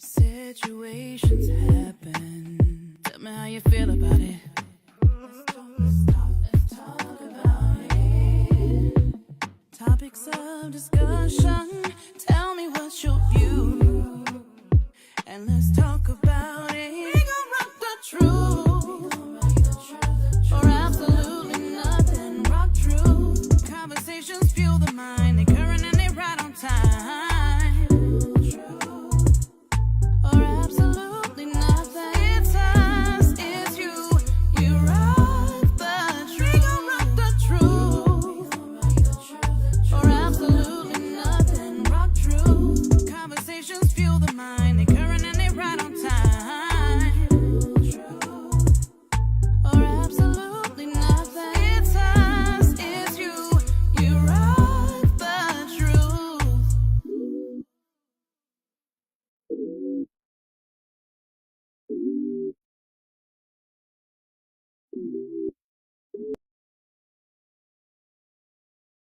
Situations happen. Tell me how you feel about it. Let's talk about it. Topics of discussion. Tell me what's your view. And let's talk about it. We gon' rock the truth. For absolutely nothing. Rock true. Conversations fuel the mind. They current and they right on time. Or absolutely nothing. It's us, it's you. We rock the truth. We gon' rock the truth. Or absolutely nothing. Rock true. Conversations fuel the mind. They current and they right on time. Or absolutely nothing. It's us, it's you. We rock the truth.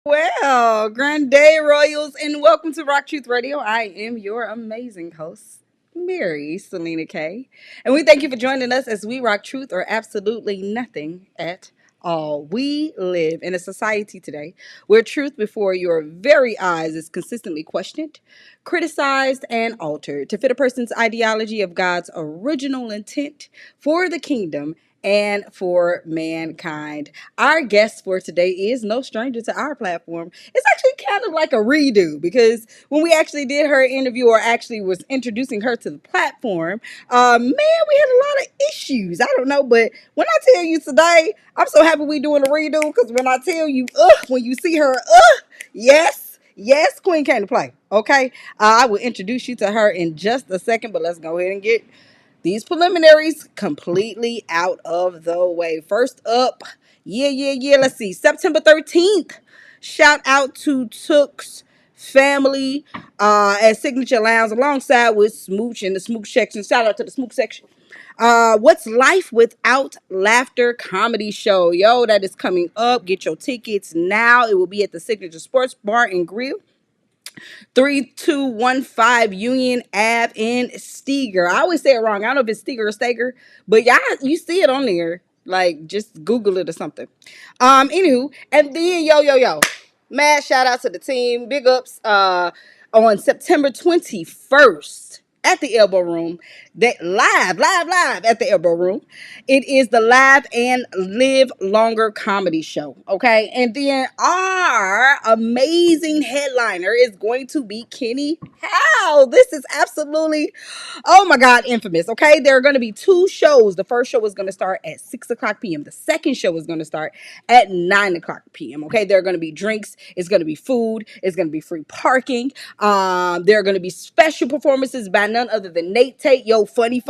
Well, Grand Day Royals, and welcome to Rock Truth Radio. I am your amazing host, Mary SelenaKay, and we thank you for joining us as we rock truth or absolutely nothing at all. We live in a society today where truth before your very eyes is consistently questioned, criticized, and altered to fit a person's ideology of God's original intent for the kingdom and for mankind. Our guest for today is no stranger to our platform. It's actually kind of like a redo because when we actually did her interview or actually was introducing her to the platform, man, we had a lot of issues. I don't know, but when I tell you today, I'm so happy we doing a redo because when I tell you, when you see her, yes. Yes, Queen came to play. Okay. I will introduce you to her in just a second, but let's go ahead and get these preliminaries completely out of the way. First up, yeah. Let's see. September 13th. Shout out to Took's family at Signature Lounge alongside with Smooch in the Smooch section. Shout out to the Smooch section. What's Life Without Laughter comedy show? Yo, that is coming up. Get your tickets now. It will be at the Signature Sports Bar and Grill. 3215 Union Ave in Steger. I always say it wrong. I don't know if it's Steger or Steger, but y'all, you see it on there. Like, just Google it or something. Anywho, and then yo. Mad shout out to the team. Big ups on September 21st at the Elbow Room. That live at the Elbow Room. It is the Live and Live Longer comedy show. Okay. And then our amazing headliner is going to be Kenny Howe. This is absolutely, oh my God, infamous. Okay. There are going to be two shows. The first show is going to start at 6 o'clock p.m. The second show is going to start at 9 o'clock p.m. Okay. There are going to be drinks. It's going to be food. It's going to be free parking. There are going to be special performances by none other than Nate Tate, yo, funny,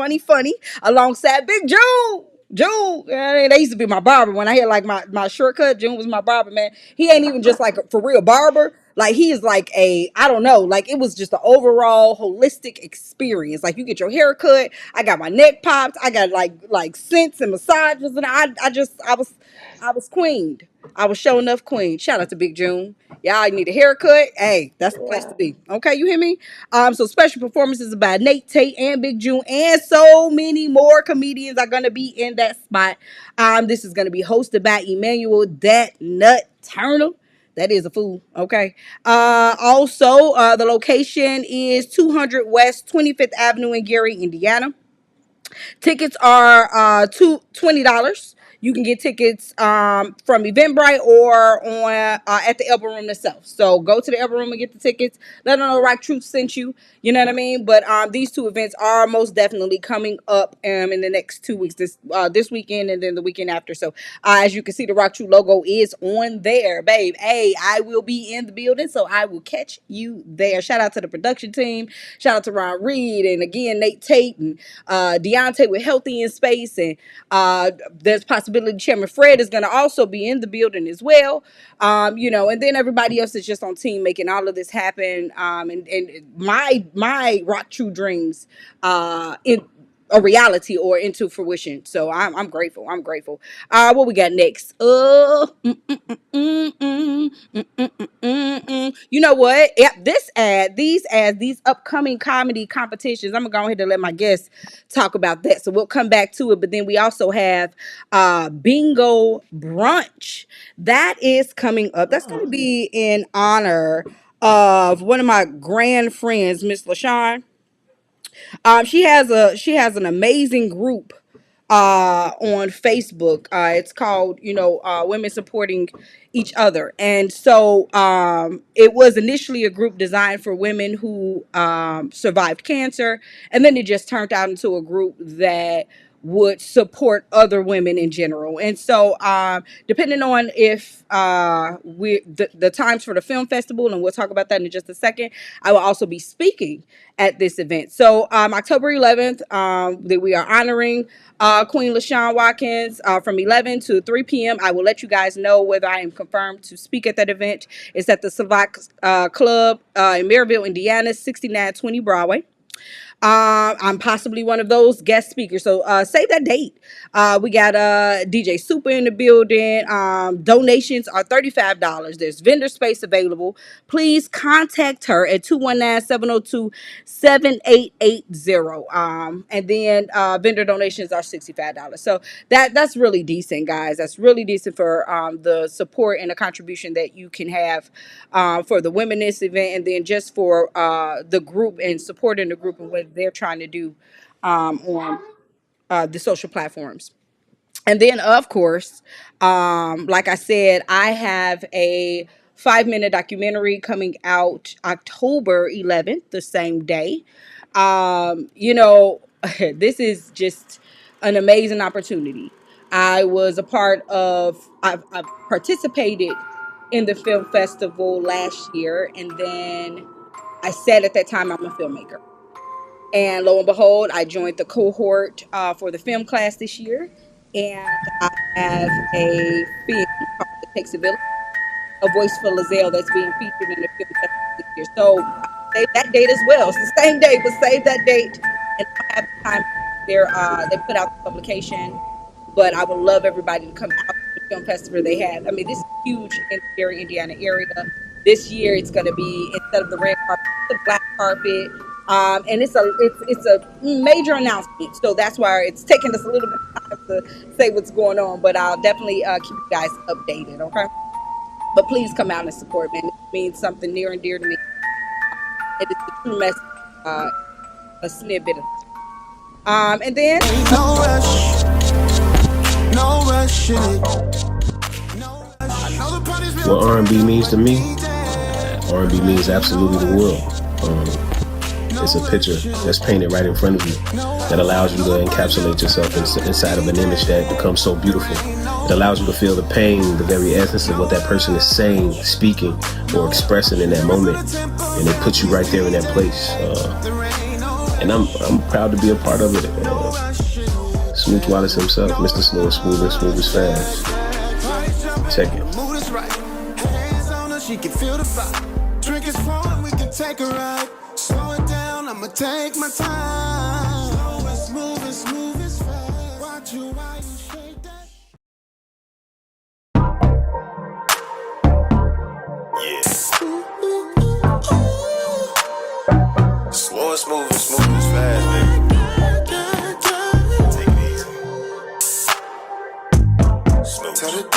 alongside Big June. June, they used to be my barber when I had like my shortcut. June was my barber, man. He ain't even just like a for real barber. Like he is like I don't know, like it was just an overall holistic experience. Like you get your hair cut, I got my neck popped, I got like scents and massages, and I was queened. I was showing enough queen. Shout out to Big June. Y'all need a haircut. Hey, that's the place to be. Okay, you hear me? So special performances by Nate Tate and Big June, and so many more comedians are gonna be in that spot. This is gonna be hosted by Emmanuel Dat Nut Turner. That is a fool. Okay. Also, the location is 200 West 25th Avenue in Gary, Indiana. Tickets are $20. You can get tickets from Eventbrite or on at the Elbow Room itself. So go to the Elbow Room and get the tickets. Let them know Rock Truth sent you. You know what I mean? But these two events are most definitely coming up in the next 2 weeks. This weekend and then the weekend after. So as you can see, the Rock Truth logo is on there, babe. Hey, I will be in the building, so I will catch you there. Shout out to the production team. Shout out to Ron Reed and again Nate Tate and Deontay with Healthy in Space, and there's possibility Chairman Fred is going to also be in the building as well. And then everybody else is just on team making all of this happen. And my Rock True dreams, a reality or into fruition. So I'm grateful. I'm grateful. What we got next? You know what? Yep, these upcoming comedy competitions. I'm gonna go ahead and let my guests talk about that. So we'll come back to it. But then we also have bingo brunch that is coming up. That's gonna be in honor of one of my grand friends, Miss LaShawn. She has an amazing group on Facebook. It's called, Women Supporting Each Other. And so it was initially a group designed for women who survived cancer, and then it just turned out into a group that would support other women in general. And so depending on if the times for the film festival, and we'll talk about that in just a second, I will also be speaking at this event. So October 11th, that we are honoring Queen LaShawn Watkins from 11 to 3 p.m. I will let you guys know whether I am confirmed to speak at that event. It's at the Savak Club in Maryville, Indiana, 6920 Broadway. I'm possibly one of those guest speakers. So save that date. We got DJ Super in the building. Donations are $35. There's vendor space available. Please contact her at 219-702-7880. And then vendor donations are $65. So that's really decent, guys. That's really decent for the support and the contribution that you can have for the women in this event, and then just for the group and supporting the group and what they're trying to do on the social platforms. And then, of course, like I said, I have a 5-minute documentary coming out October 11th, the same day. This is just an amazing opportunity. I've participated in the film festival last year, and then I said at that time I'm a filmmaker. And lo and behold, I joined the cohort for the film class this year, and I have a film called It Takes a Village, a voice for Lizelle that's being featured in the film festival this year. So save that date as well. It's the same day, but save that date. And I don't have the time there. They put out the publication, but I would love everybody to come out to the film festival they have. I mean, this is huge in the Gary, Indiana area. This year, it's going to be, instead of the red carpet, the black carpet. And it's a major announcement, so that's why it's taking us a little bit of time to say what's going on. But I'll definitely keep you guys updated, okay? But please come out and support, man. It means something near and dear to me. It is the true message, a snippet of. And then no rush, no rush in it. What R&B means to me, R&B means absolutely the world. It's a picture that's painted right in front of you that allows you to encapsulate yourself inside of an image that becomes so beautiful. It allows you to feel the pain, the very essence of what that person is saying, speaking, or expressing in that moment, and it puts you right there in that place. And I'm proud to be a part of it. Smooth Wallace himself, Mr. Slow and Smooth and Smooth is Fast. Check it. She can feel the vibe. Drink is flowing, we can take a ride. Slow it down, I'ma take my time. Slow and smooth is fast. Watch you while you shake that. Yeah. Slow and smooth is fast, baby. Take it easy. Smooth. Tell the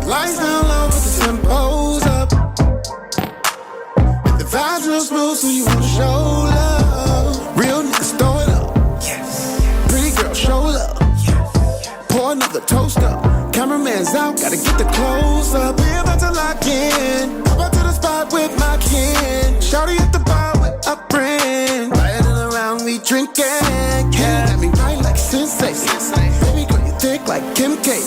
lights down low, but the tempo's up. And the vibes real smooth, so you wanna show love. Real niggas throw it up. Yes. Pretty girl, show love. Yes. Pour another toast up. Cameraman's out, gotta get the close up. We about to lock in. Hop out to the spot with my kin. Shawty at the bar with a friend. Riding around, we drinking. Yeah, got me right like Sensei. Baby girl, you thick like Kim K.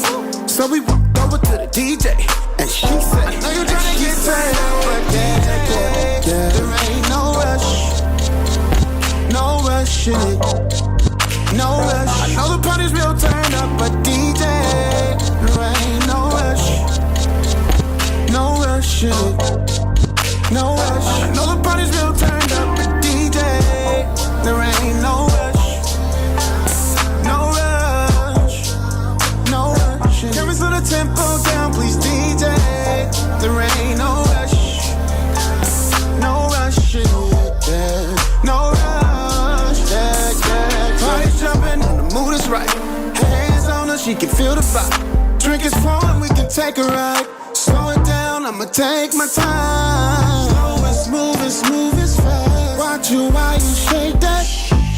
So we walked over to the DJ, and she said, I know you're trying to get turned on, but yeah. There ain't no rush in it, no rush. I know the party's real turned up, but DJ, there ain't no rush in it. no rush. I know the party's real turned up, but DJ, there ain't no rush, no rush, no rush. Can we slow the tempo down, please, DJ? There ain't no rush, no rush, yeah, no rush, yeah, yeah. Party's jumping and the mood is right. Hands on her, she can feel the vibe. Drink is flowing, we can take a ride. Slow it down, I'ma take my time. Slow and smooth as fast. Watch you while you shake that.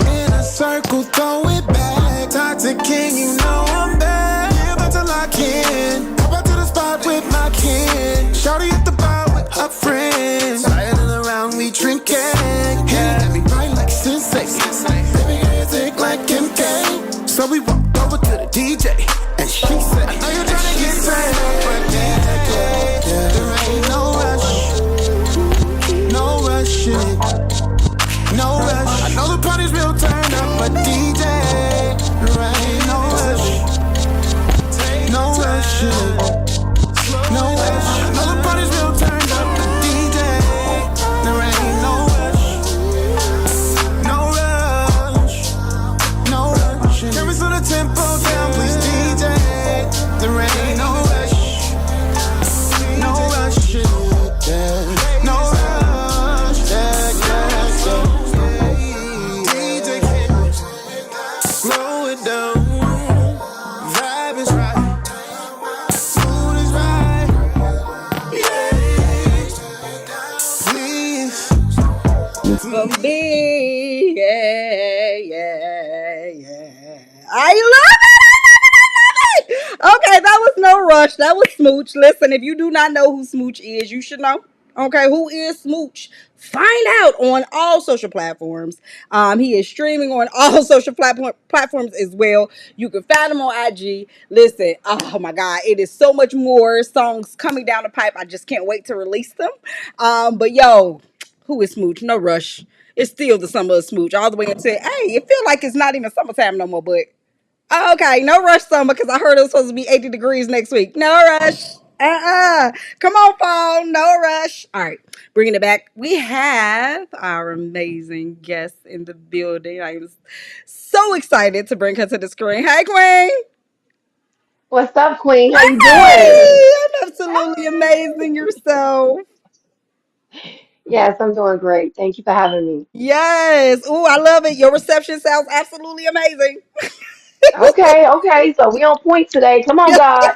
In a circle, throw it back. Toxic king, you know I'm bad. Yeah, about to lock in. Hop out to the spot with my kid. Shorty at the bar with her friends. Sliding around, we drinking. Yeah, let me right like sensation. Baby, girl, you thick like Kim K. So we walked over to the DJ, and she said, I know you're trying to get paid, but yeah, there ain't no rush, no rushing, no rush. I know the party's real turned up, but DJ, there ain't no rush, no rushing, no rush. I know the party's real turned up, but DJ, there ain't no rush, no rush, no rush. Can we slow the tempo down, please, DJ? There ain't no rush, no rush, yeah, no rush, yeah, yeah, yeah. DJ, slow it down. Vibe is right, mood is right, yeah. Please. For me, yeah. I love it. Okay, that was no rush. That was Smooch. Listen, if you do not know who Smooch is, you should know. Okay, who is Smooch? Find out on all social platforms. He is streaming on all social platforms as well. You can find him on IG. Listen, oh my God, it is so much more songs coming down the pipe. I just can't wait to release them. But yo, who is Smooch? No rush. It's still the summer of Smooch all the way until, hey, it feel like it's not even summertime no more, but okay, no rush summer because I heard it was supposed to be 80 degrees next week. No rush. Come on, fall. No rush. All right, bringing it back. We have our amazing guest in the building. I am so excited to bring her to the screen. Hey, Queen. What's up, Queen? How you doing? Hey, I'm absolutely amazing yourself. Yes, I'm doing great. Thank you for having me. Yes. Oh, I love it. Your reception sounds absolutely amazing. Okay, okay. So we on point today. Come on, God.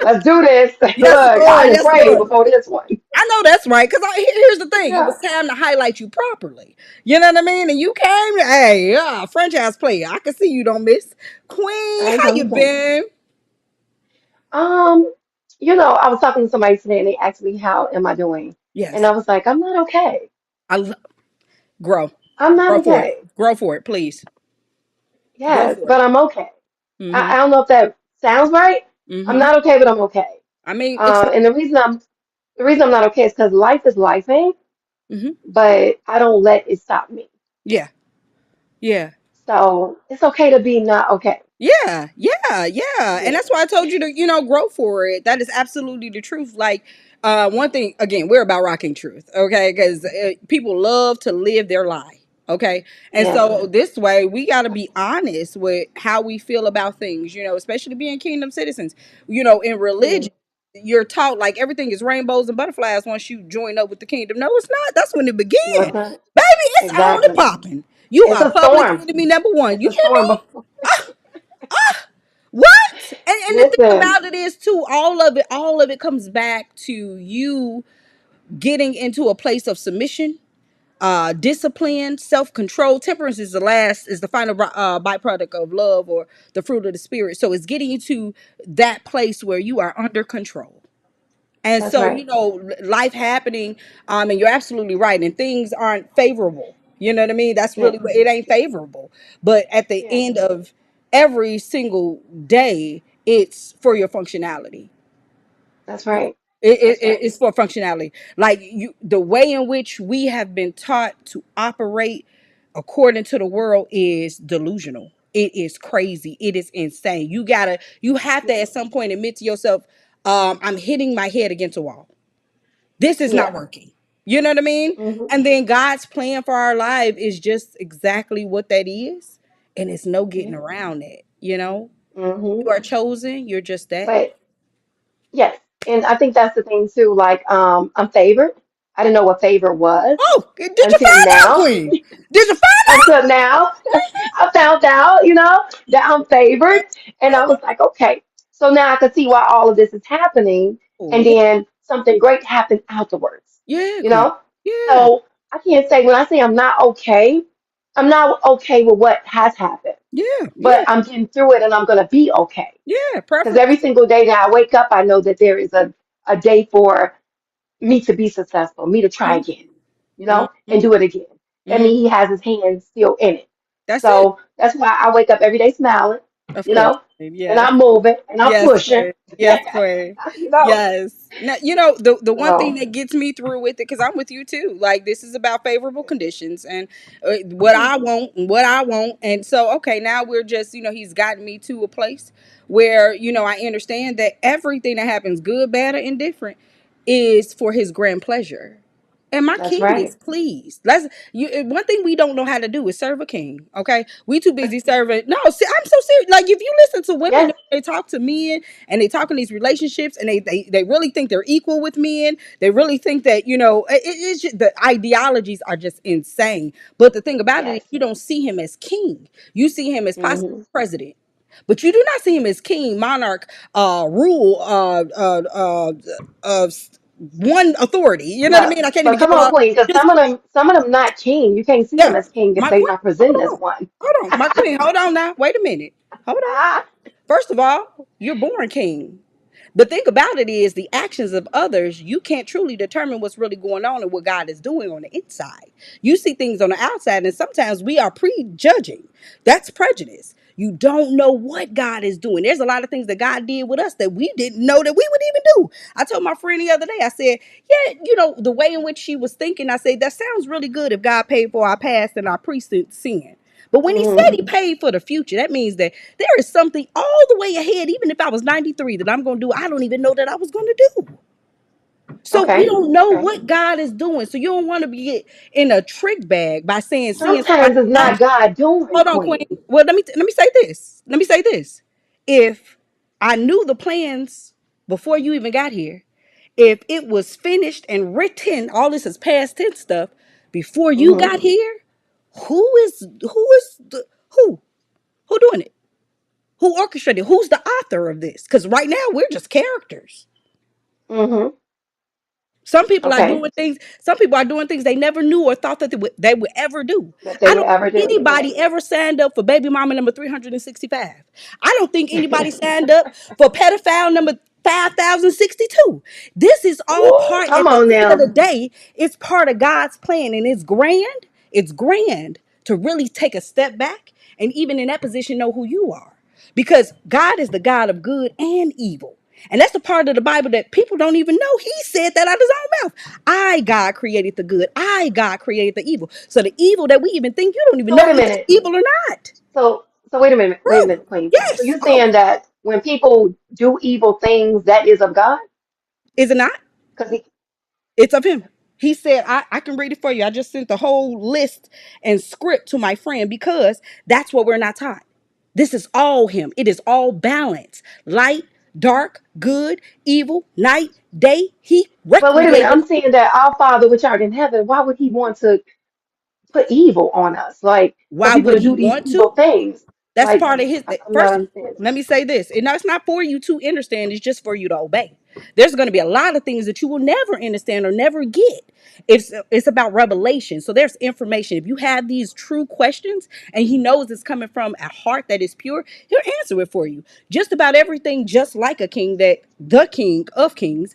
Let's do this. Yes, Look, I Lord. didn't Yes, pray Lord. before this one. I know that's right. Because here's the thing. It Yeah, was time to highlight you properly. You know what I mean? And you came, hey, franchise player. I can see you don't miss. Queen, I ain't how come you to play. been? Um, I was talking to somebody today and they asked me how am I doing? And Yes. I was like, I'm not okay. I lo- grow. I'm not Grow for it. okay. Grow for it, please. Grow Yes, for but it. I'm okay. Mm-hmm. I don't know if that sounds right. I'm Mm-hmm. not okay, but I'm okay. I mean, it's And the reason I'm not okay is because life is lifing, mm-hmm. but I don't let it stop me. Yeah. Yeah. So it's okay to be not okay. Yeah. And Yeah, that's why I told you to, grow for it. That is absolutely the truth. Like, one thing, again, we're about rocking truth, okay? Because people love to live their lie, okay? And yeah, so this way, we got to be honest with how we feel about things, especially being kingdom citizens. In yeah. religion, you're taught like everything is rainbows and butterflies once you join up with the kingdom. No, it's not. That's when it No, began. it's not. Baby, it's on and Exactly. popping. You It's are a public storm. enemy number one. It's You a hear storm. me? What? And the thing Listen, about it is too, all of it comes back to you getting into a place of submission, discipline, self-control. Temperance is the final byproduct of love or the fruit of the spirit. So it's getting you to that place where you are under control. And that's so, right. life happening, and you're absolutely right, and things aren't favorable. You know what I mean? That's Yeah, really what it ain't favorable. But at the yeah. end of every single day, it's for your functionality. That's You know, right. That's right. it's for functionality. Like the way in which we have been taught to operate according to the world is delusional. It is crazy. It is insane. You have to Yeah, at some point admit to yourself, I'm hitting my head against a wall. This is not yeah. working. You know what I mean? Mhm. And then God's plan for our life is just exactly what that is. And it's no getting Yeah. around it. You know, Mhm. you are chosen. You're just that. But yes, and I think that's the thing too. Like, I'm favored. I didn't know what favor was Oh, did you until find out, now. Queen? Did you Until now, I found out, that I'm favored, and I find was like, okay. So now I can see why all of this is happening, out? and Yeah, then something great happened afterwards. yeah, You Queen. know. Yeah, So I can't say when I say I'm not okay with what has happened, yeah, but yeah, I'm getting through it, and I'm gonna be okay. yeah. Because every Preference. single day that I wake up, I know that there is a day for me to be successful, me to try Mm-hmm, again, and mm-hmm, do it again. That mm-hmm. means he has his hands still in it. That's it. So that's why I wake up every day smiling, Of you course. know, and Yes. I'm moving and I'm Yes, pushing, Queen. Yes, Queen. you know. Yes. Now, the one thing So that gets me through with it, because I'm with you too. Like, this is about favorable conditions and what yeah, I want and what I want. And so, okay, now we're just, he's gotten me to a place where, I understand that everything that happens, good, bad, or indifferent, is for his grand pleasure. And my that's king is right. pleased. One thing we don't know how to do is serve a king. Okay, we too busy serving. No, see, I'm so serious. Like, if you listen to women, Yes. they talk to men and they talk in these relationships, and they really think they're equal with men. They really think that it's just, the ideologies are just insane. But the thing about it is, Yes. you don't see him as king. You see him as possible Hmm. president. But you do not see him as king, monarch, rule, uh, one authority. You know what I But mean? I can't even but give come it on, all. Queen, because His, some of them not king. You can't see them yeah, as king if my they queen. not presenting Hold as on, one. hold on, my queen. Hold on now. Wait a minute. Hold on. Ah, First of all, you're born king. The thing about it is the actions of others, you can't truly determine what's really going on and what God is doing on the inside. You see things on the outside, and sometimes we are prejudging. That's prejudice. You don't know what God is doing. There's a lot of things that God did with us that we didn't know that we would even do. I told my friend the other day, I said, yeah, the way in which she was thinking, I said, that sounds really good if God paid for our past and our present sin. But when he said he mhm. paid for the future, that means that there is something all the way ahead, even if I was 93, that I'm going to do. I don't even know that I was going to do. So we Okay. don't know Okay. what God is doing. So you don't want to be in a trick bag by seeing somebody Sometimes it's else. not God doing, Hold on, Queen. Queen. Well, let me say this. Let me say this. If I knew the plans before you even got here, if it was finished and written, all this is past tense stuff before you Hmm. got here, who who doing it? Who orchestrated? Who's the author of this? Because right now we're just characters. Hmm. Some people are Okay. doing things. Some people are doing things they never knew or thought that they would ever do. That they I would don't ever think do. anybody ever signed up for baby mama number 365. I don't think anybody signed up for pedophile number 5062. This is all Ooh, part. come At the on end of now. the day, it's part of God's plan, and it's grand. It's grand to really take a step back and even in that position know who you are, because God is the God of good and evil. And that's the part of the Bible that people don't even know. He said that out of his own mouth. I, God, created the good. I, God, created the evil. So the evil that we even think, you don't even So know wait a if it's minute. evil or not. So wait a Bro, minute, Queen. So yes. you're Oh, saying that when people do evil things, that is of God? is it not? Because he, It's of him. He said, I can read it for you. I just sent the whole list and script to my friend because that's what we're not taught. This is all him. It is all balance. Light, dark, good, evil, night, day. He but wait a minute, recreated. I'm saying that our Father which art in heaven, why would he want to put evil on us? Like for Why people would to he do these want evil to? things. That's Like part of his. I'm not First, understanding. let me say this. And it's not for you to understand. It's just for you to obey. There's going to be a lot of things that you will never understand or never get. It's about revelation. So there's information. If you have these true questions, and he knows it's coming from a heart that is pure, he'll answer it for you. Just about everything, just like a king, that the King of Kings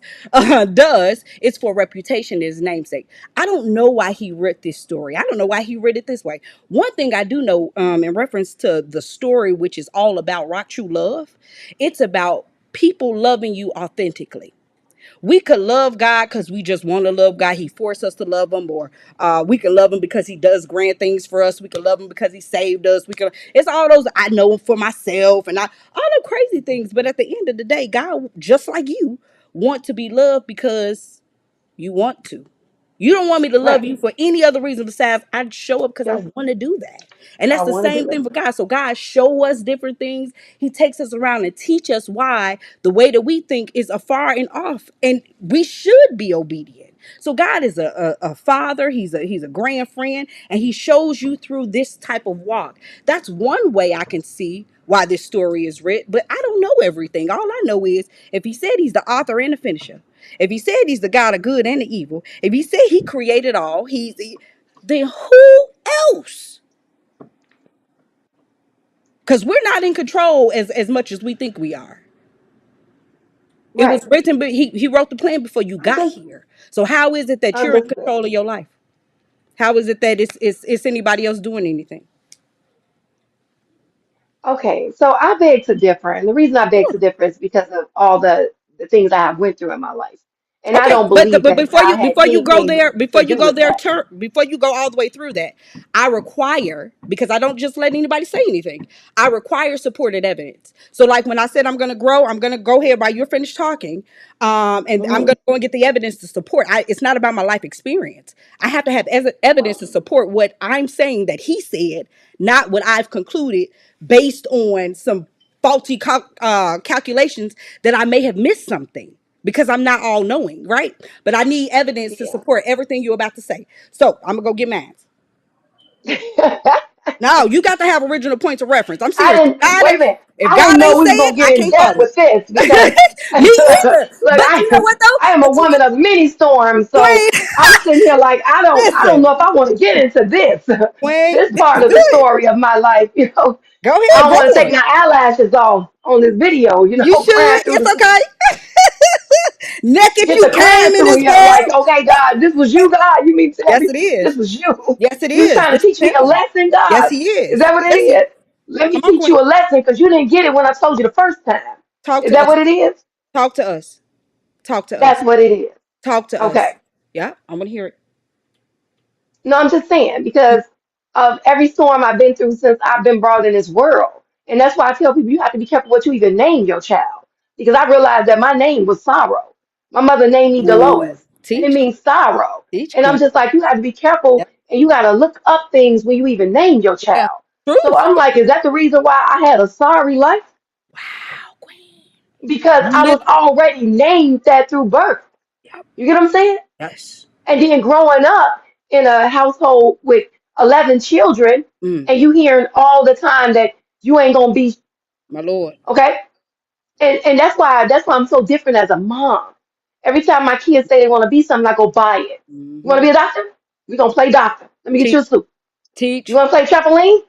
does, it's for reputation, is namesake. I don't know why he wrote this story. I don't know why he wrote it this way. One thing I do know, in reference to the story, which is all about rock true love, it's about people loving you authentically. We could love God because we just want to love God. He forced us to love him, or we can love him because he does grand things for us. We can love him because he saved us. We can. It's all those I know him for myself, and all the crazy things. But at the end of the day, God, just like you, want to be loved because you want to. You don't want me to love Right. you for any other reason besides I show up because I Just want to do that. And I that's the want to same do thing it. for God. So God show us different things. He takes us around and teach us why the way that we think is afar and off. And we should be obedient. So God is a father, he's a grand friend, and he shows you through this type of walk. That's one way I can see why this story is written, but I don't know everything. All I know is if he said he's the author and the finisher, if he said he's the God of good and the evil, if he said he created all, then who else? Because we're not in control as much as we think we are. It Right. was written, but he wrote the plan before you got Understood. here. So how is it that you're in Understood. control of your life? How is it that it's anybody else doing anything? Okay, so I beg to differ, and the reason I beg to differ is because of all the things I have went through in my life, and I Okay, don't believe but that before God you had before you go anything there, to do with that. before you go all the way through that, I require, because I don't just let anybody say anything. I require supported evidence. So like when I said I'm going to grow, I'm going to go ahead while you're finished talking, and I'm Hmm. going to go and get the evidence to support. It's not about my life experience. I have to have evidence to support what I'm saying that he said, not what I've concluded based on some faulty calculations that I may have missed something because I'm not all knowing, right? But I need evidence to Yeah. support everything you're about to say. So I'm gonna go get mine. No, you got to have original points of reference. I'm I serious. didn't wait a If minute. if I didn't God know ain't we say was it, gonna I get in can't depth follow with it. this because Me look, either. But you know what though? I am a But you woman of many storms, so Queen, I'm sitting here like I don't listen, know if I want to get into this Queen, this this part is of the good. story of my life. Go I ahead, don't go want to for take it. my eyelashes off on this video. You Crying should. through It's the okay. Naked, get you the crying came in through this here like, world. okay, God, this was you, God. You mean to tell Yes, me it this is. was you? Yes, it You was is. trying to This teach is me a him. lesson, Yes, God? he Is is. that what it Listen, is? Let me come on, teach Queen. you a lesson because you didn't get it when I told you the first time. Talk Is to that us. what it is? Talk to us. Talk to us. That's what it is. Talk to Okay. us. Yeah, I'm gonna hear it. No, I'm just saying because of every storm I've been through since I've been brought in this world. And that's why I tell people you have to be careful what you even name your child. Because I realized that my name was sorrow. My mother named me Ooh, Dolores, and it teach, means sorrow. teach, And I'm Queen. just like, you have to be careful Yep. and you got to look up things when you even name your Yeah. child. So Truth. I'm like, is that the reason why I had a sorry life? Wow, Queen. Because You I was live. already named that through birth. Yep. You get what I'm saying? Yes. And then growing up in a household with 11 children, Mm, and you hearing all the time that you ain't gonna be my Lord. okay, and that's why I'm so different as a mom. Every time my kids say they want to be something, I go buy it. You want Hmm. to be a doctor? We're gonna play doctor. Let me get you Teach, a suit. You teach, want to play trampoline?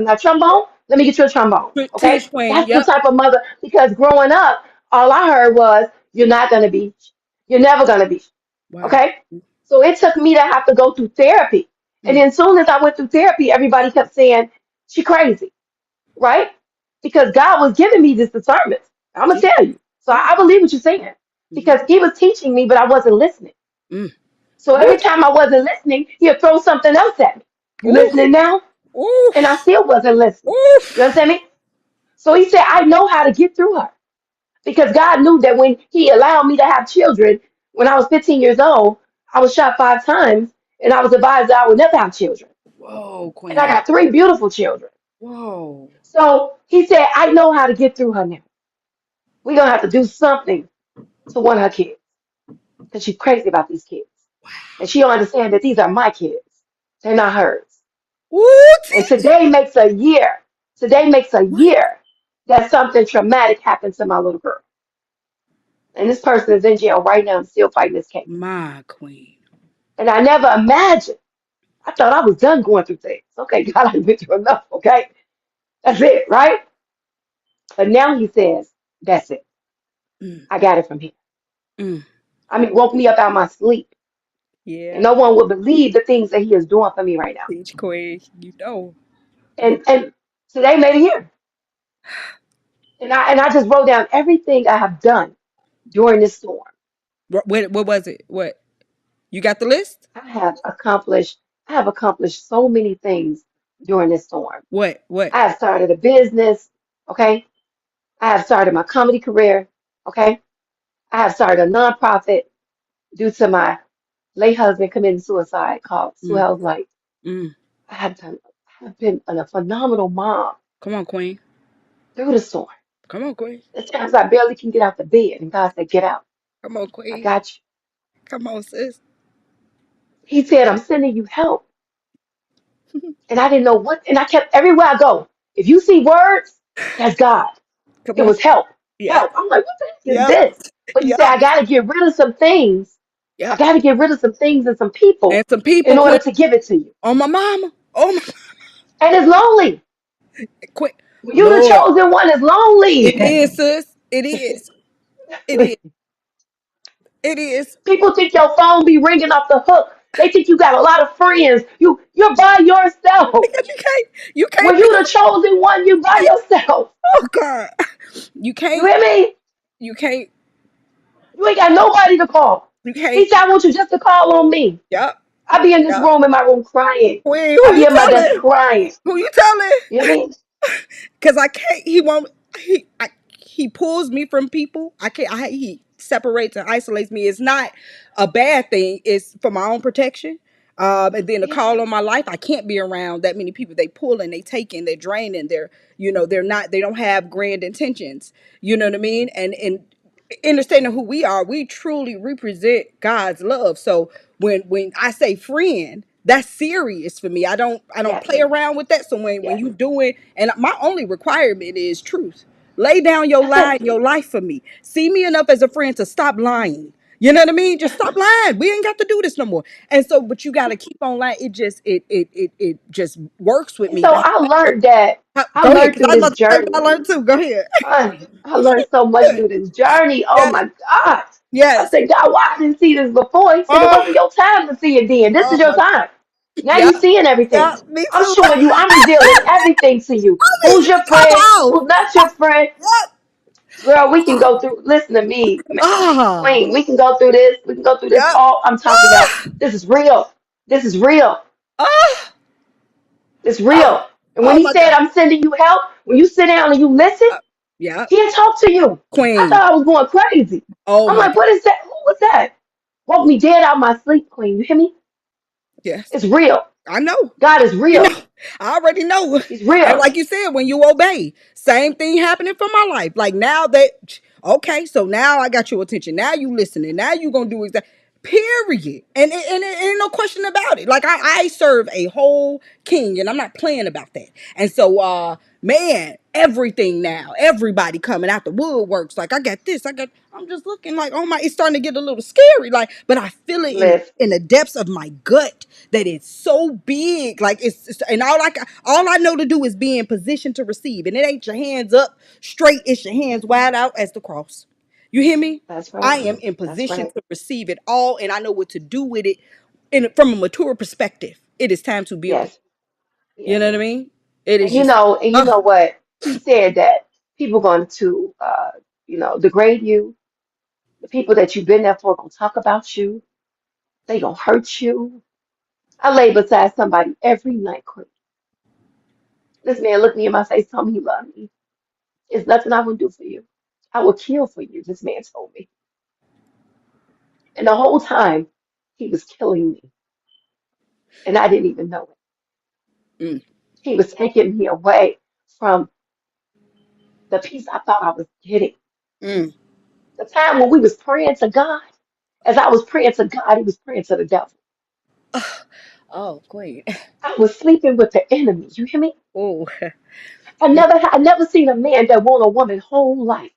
Not trombone. Let me get you a trombone. Okay, teach, Queen. that's the Yep. type of mother. Because growing up, all I heard was, "You're not gonna be. You're never gonna be." Wow. Okay, so it took me to have to go through therapy, and Mm, then as soon as I went through therapy, everybody kept saying, "She crazy," right? Because God was giving me this discernment. I'm gonna teach. tell you. So Yeah. I believe what you're saying because Mm-hmm. He was teaching me, but I wasn't listening. Mm. So Ooh, every time I wasn't listening, He'd throw something else at me. You ooh, listening now? ooh, And I still wasn't listening. ooh. You understand me? So He said, I know how to get through her because God knew that when He allowed me to have children, when I was 15 years old, I was shot 5 times, and I was advised that I would never have children. Whoa, And I Queen. got 3 beautiful children. Whoa. So He said, I know how to get through her now. We're gonna have to do something to one of her kids because she's crazy about these kids. And she don't understand that these are my kids. They're not hers. Ooh, And teach. today makes a year. Today makes a What? year that something traumatic happened to my little girl. And this person is in jail right now and still fighting this case. My Queen. And I never imagined. I thought I was done going through things. Okay, God, I've been through enough. Okay, that's it, right? But now He says, that's it. Mm, I got it from Him. mm. I mean, woke me up out of my sleep. And Yeah. no one would believe the things that He is doing for me right now. Teach, Queen. You know. And today made a year. And I just wrote down everything I have done during this storm. What was it? What? You got the list? I have accomplished I have accomplished so many things during this storm. What? What? I have started a business, okay? I have started my comedy career, okay? I have started a nonprofit due to my late husband committed suicide, called Mm, Suel's like, mm. I have done, I've been a phenomenal mom Come on, Queen. through the storm. Come on, Queen. There's times I barely can get out the bed, and God said, get out. Come on, I Queen. got you. Come on, sis. He said, I'm sending you help. And I didn't know what, and I kept everywhere I go. If you see words, that's God. Come It on. was help. Yep. Help. I'm like, what the heck is Yep. this? But he said, Yep. I got to get rid of some things. I Yep. got to get rid of some things and some people And some in people, order Queen. to give it to you. On my mama. Oh my And it's lonely. Queen. When you the Lord. chosen one, it's lonely. It is, sis. It is. It is. It is. People think your phone be ringing off the hook. They think you got a lot of friends. You're by yourself. Because you When can't be. you the chosen one, you by yourself. Oh God. You You can't. hear me? You can't. You ain't got nobody to call. You He can't. said, I want you just to call on me. Yep. I be in this Yep. room in my room crying. Queen, I who be you at my desk telling? crying. Who you telling? You hear me? Cause I can't. He won't. He pulls me from people. I can't. He separates and isolates me. It's not a bad thing. It's for my own protection. And then the Yeah. call on my life. I can't be around that many people. They pull and they take and they're draining. They're they're not. They don't have grand intentions. You know what I mean? And understanding who we are, we truly represent God's love. So when I say friend, that's serious for me. I don't Yes. play around with that. So when Yes. you doing, and my only requirement is truth. Lay down your That's lie it. and your life for me. See me enough as a friend to stop lying. You know what I mean? Just stop lying. We ain't got to do this no more. And so, but you got to keep on lying. It just works with And me. so That's I learned that, I go ahead, learned because through I was this about to say what I journey. learned too. Go ahead. I learned so much through this journey. Oh Yes, my God. I yes. said, God, why I didn't see this before? He said, it wasn't Oh, your time to see it then. This oh is your my. time. Now Yeah, you seeing everything. yeah. Me I'm too. showing you, I'm revealing everything to you. I mean, Who's your come friend? on. Who's not your friend? Yep. Girl, we can go through, listen to me, Ah. Queen. We can go through this. We can go through this. Yep. All I'm talking about, Ah. this is real. This is real. Ah. It's Ah. real. And when Oh he my said, God. I'm sending you help, when you sit down and you listen, Yep. he'll talk to you. I Queen. thought I was going crazy. Oh I'm my like, God. what is that? Who was that? Woke me dead out my sleep, Queen. You hear me? Yes. It's real. I know. God is You real. know, I already know. He's And real. like you said, when you obey, same thing happening for my life. Like now that, okay, so now I got your attention. Now you listening. Now you gonna do exactly. Period. And it ain't no question about it. Like I serve a whole king, and I'm not playing about that. And so, man, everything now, everybody coming out the woodworks. Like I got this. I'm just looking like, oh my, it's starting to get a little scary. Like, but I feel it in Live. the depths of my gut that it's so big. Like and all I know to do is be in position to receive. And it ain't your hands up straight, it's your hands wide out as the cross. You hear me? That's I right. am in That's position right. to receive it all, and I know what to do with it from a mature perspective. It is time to build it. Yes. You Yes. know what I mean? It is And you just know, and you uh, know what? He said that people going to degrade you. The people that you've been there for gonna talk about you. They gonna hurt you. I lay beside somebody every night, Queen. This man looked me in my face, told me he loved me. It's nothing I would do for you. I will kill for you, this man told me. And the whole time, he was killing me. And I didn't even know it. mm, He was taking me away from the peace I thought I was getting. mm. The time when we was praying to God, as I was praying to God, he was praying to the devil. Oh, great. I was sleeping with the enemy. You hear me? Oh, I never seen a man that want a woman whole life.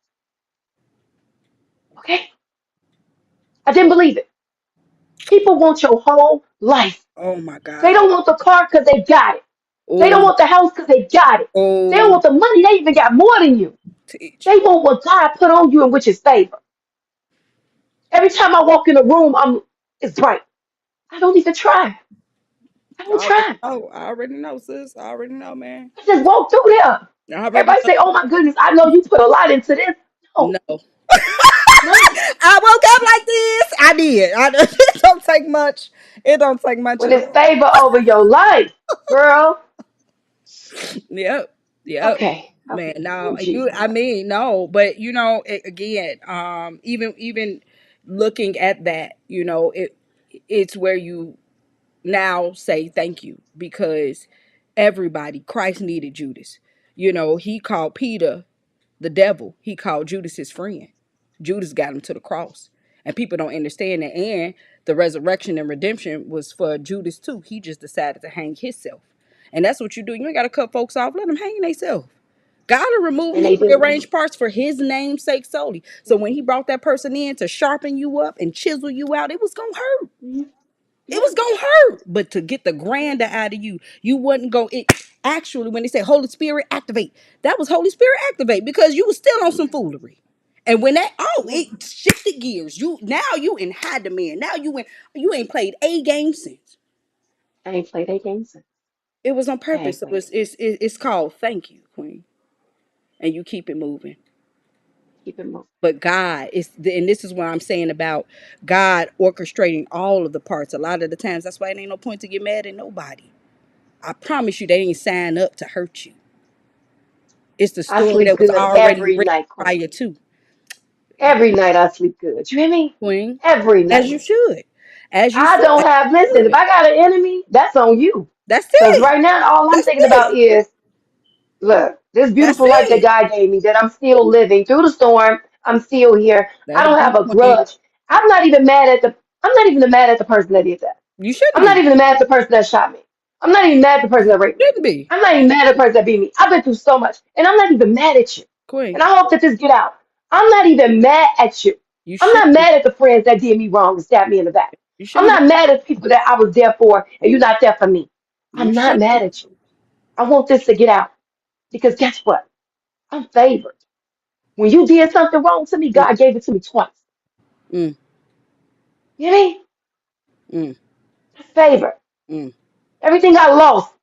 Okay? I didn't believe it. People want your whole life. oh my They God. don't want the car because they got it. They don't Oh, want the house because they got it. They don't oh, want the money. They even got more than you. teach. They want what God put on you, and which is favor. Every time I walk in a room, it's bright. I don't even try. I I don't already try. know. I already know, sis. I already know, man. I just walk through there. I already Everybody know. say, "Oh my goodness, I know you put a lot into this." No, No. no. I woke up like this. I did. It don't take much. It don't take much When at it's all. favor over your life, girl. Yep. Yep. Okay, Man, okay. no, Oh you. Jesus. I mean, no, but again, even looking at that, it. it's where you now say thank you, because everybody, Christ needed Judas. He called Peter the devil. He called Judas his friend. Judas got him to the cross. And people don't understand that. And the resurrection and redemption was for Judas too. He just decided to hang himself. And that's what you do. You ain't got to cut folks off. Let them hang themselves. God will remove And and they he do. rearrange parts for his name's sake solely. So when he brought that person in to sharpen you up and chisel you out, it was going to hurt. Mhm. It Yeah. was gonna hurt, but to get the grander out of you, you wouldn't go. It actually, when they say Holy Spirit activate, that was Holy Spirit activate, because you was still on some Yeah. foolery. And when that, Yeah. it shifted gears. You in high demand. Now you ain't played a game since. I ain't played that game since. It was on I purpose. ain't So played it's it. it's it's called thank you, Queen, and you keep it moving. Keep it moving. But God is, and this is what I'm saying about God orchestrating all of the parts. A lot of the times, that's why it ain't no point to get mad at nobody. I promise you, they didn't sign up to hurt you. It's the I story sleep that was good already every written night, prior Queen. to. Every night I sleep good. You hear me? Queen, Every as night. you should, as you I should, don't as have, you listen, if should. I got an enemy, that's on you. That's Because it. right now, all I'm That's thinking about it. is, look, this That's beautiful life that it. God gave me, that I'm still living through the storm. I'm still here. I That'll don't be have a Queen. grudge. I'm not even mad at the, I'm not even mad at the person that did that. You shouldn't I'm not be. even mad at the person that shot me. I'm not even mad at the person that raped me. Shouldn't be. I'm not even mad at the person that beat me. I've been through so much, and I'm not even mad at you. Queen, And I hope that this get out. I'm not even mad at you. you I'm should not be. mad at the friends that did me wrong and stabbed me in the back. You I'm shouldn't be. not mad at the people that I was there for and you're not there for me. You I'm not should mad be. at you. I want this to get out because guess what? I'm favored. When you did something wrong to me, Mm, God gave it to me twice. mm, You know what I mean? mm, That's favor. mm, Everything I lost,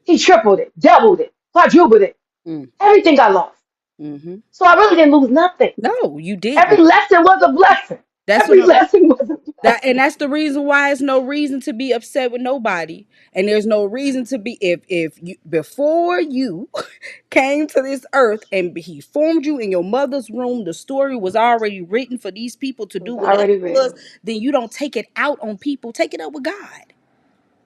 He tripled it, doubled it, quadrupled it. mm, Everything I lost. mm-hmm. So I really didn't lose nothing. No, you Every didn't. lesson was a blessing. That's what Every I'm. lesson was a And blessing. that's the reason why it's no reason to be upset with nobody, and there's no reason to be, if you, before you came to this earth and he formed you in your mother's room, the story was already written for these people to It do was whatever already it was. written. Then you don't take it out on people, take it up with God.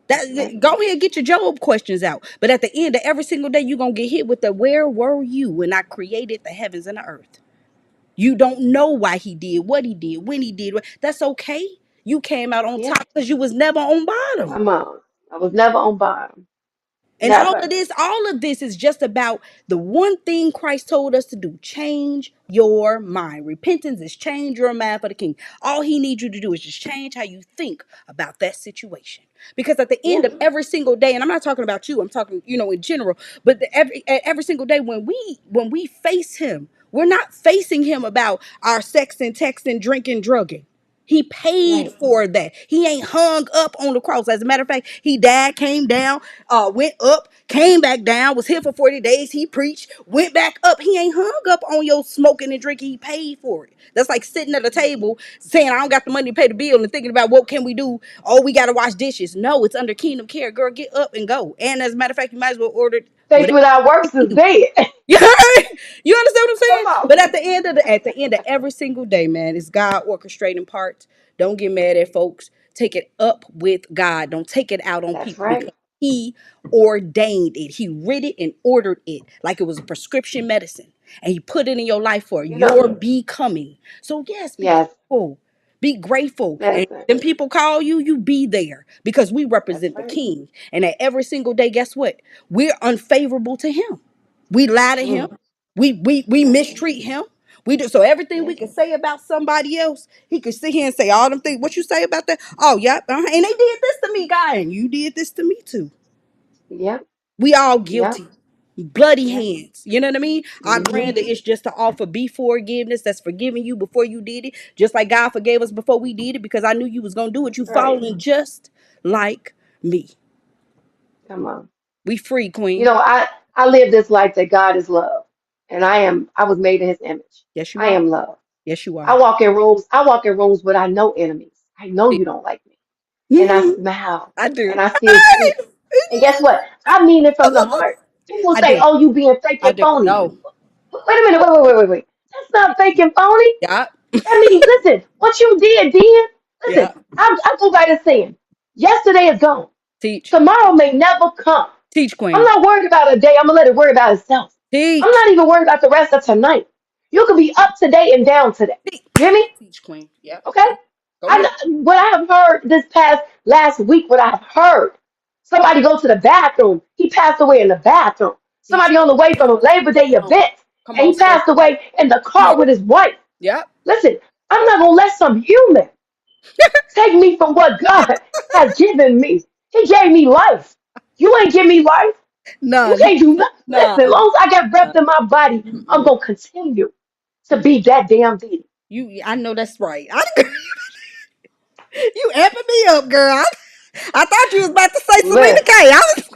That's right. Go ahead and get your Job questions out, but at the end of every single day you're gonna get hit with the where were you when I created the heavens and the earth. You don't know why he did what he did, when he did what. That's okay. You came out on Yeah. top because you was never on bottom. Come on. I was never on bottom. And Never. all of this is just about the one thing Christ told us to do: change your mind. Repentance is change your mind for the king. All he needs you to do is just change how you think about that situation. Because at the Yeah. end of every single day, and I'm not talking about you, I'm talking, in general, but every single day when we face him, we're not facing him about our sex and text and drinking, drugging. He paid Right. for that. He ain't hung up on the cross. As a matter of fact, he died, came down, went up, came back down, was here for 40 days. He preached, went back up. He ain't hung up on your smoking and drinking. He paid for it. That's like sitting at a table saying, I don't got the money to pay the bill, and thinking about what can we do? Oh, we got to wash dishes. No, it's under kingdom care. Girl, get up and go. And as a matter of fact, you might as well order Faith whatever without works you is do. dead. You understand what I'm Come saying? on. But at the end of every single day, man, it's God orchestrating parts. Don't get mad at folks. Take it up with God. Don't take it out on That's people, because right. he ordained it. He writ it and ordered it like it was a prescription medicine. And he put it in your life for You know. your becoming. So yes, be Yes. grateful. Be grateful. And Listen. then people call you, you be there, because we That's represent the right. king. And that every single day, guess what? We're unfavorable to him. We lie to him. Mm. We Yep. mistreat him. We do, so everything Yeah. we can say about somebody else, he could sit here and say all them things. What you say about that? Oh, yep. And they did this to me, guy, and you did this to me too. Yep. We all Yep. guilty. Bloody Yep. hands. You know what I mean? Our Mm-hmm. grander is just to offer be forgiveness. That's forgiving you before you did it. Just like God forgave us before we did it, because I knew you was gonna do it. That's You right. following just like me. Come on. We free, You queen. know, I live this life that God is love, and I was made in His image. Yes, you I are. am love. Yes, you I are. walk in rooms. I walk in rooms, but I know enemies. I know you don't like me, and I smile I do. and I see His peace. And guess what? I mean it from the heart. People I say, do. "Oh, you being fake I and do. phony." No. Wait a minute. Wait. That's not fake and phony. Yeah. That means, listen, what you did, Listen, Yeah. I go by the saying, yesterday is gone. Teach. Tomorrow may never come. Teach, I'm queen. not worried about a day. I'm gonna let it worry about itself. I'm Teach. not even worried about the rest of tonight. You can be up today and down today. Teach, You hear me? teach queen. Yep. Okay? Go ahead. What I have heard this past last week, what I have heard, somebody go to the bathroom. He passed away in the bathroom. Teach. Somebody on the way from a Labor Day Come on. event, Come and on, he sis. passed away in the Come on. car with his wife. Yep. Listen, I'm not gonna let some human take me from what God has given me. He gave me life. You ain't give me life. You None. can't do nothing. Listen, as None. long as I got breath in my body, I'm Mm-mm. gonna continue to be that damn thing. You, I know that's right. You amping me up, girl. I thought you was about to say Selena Listen, Kay. I just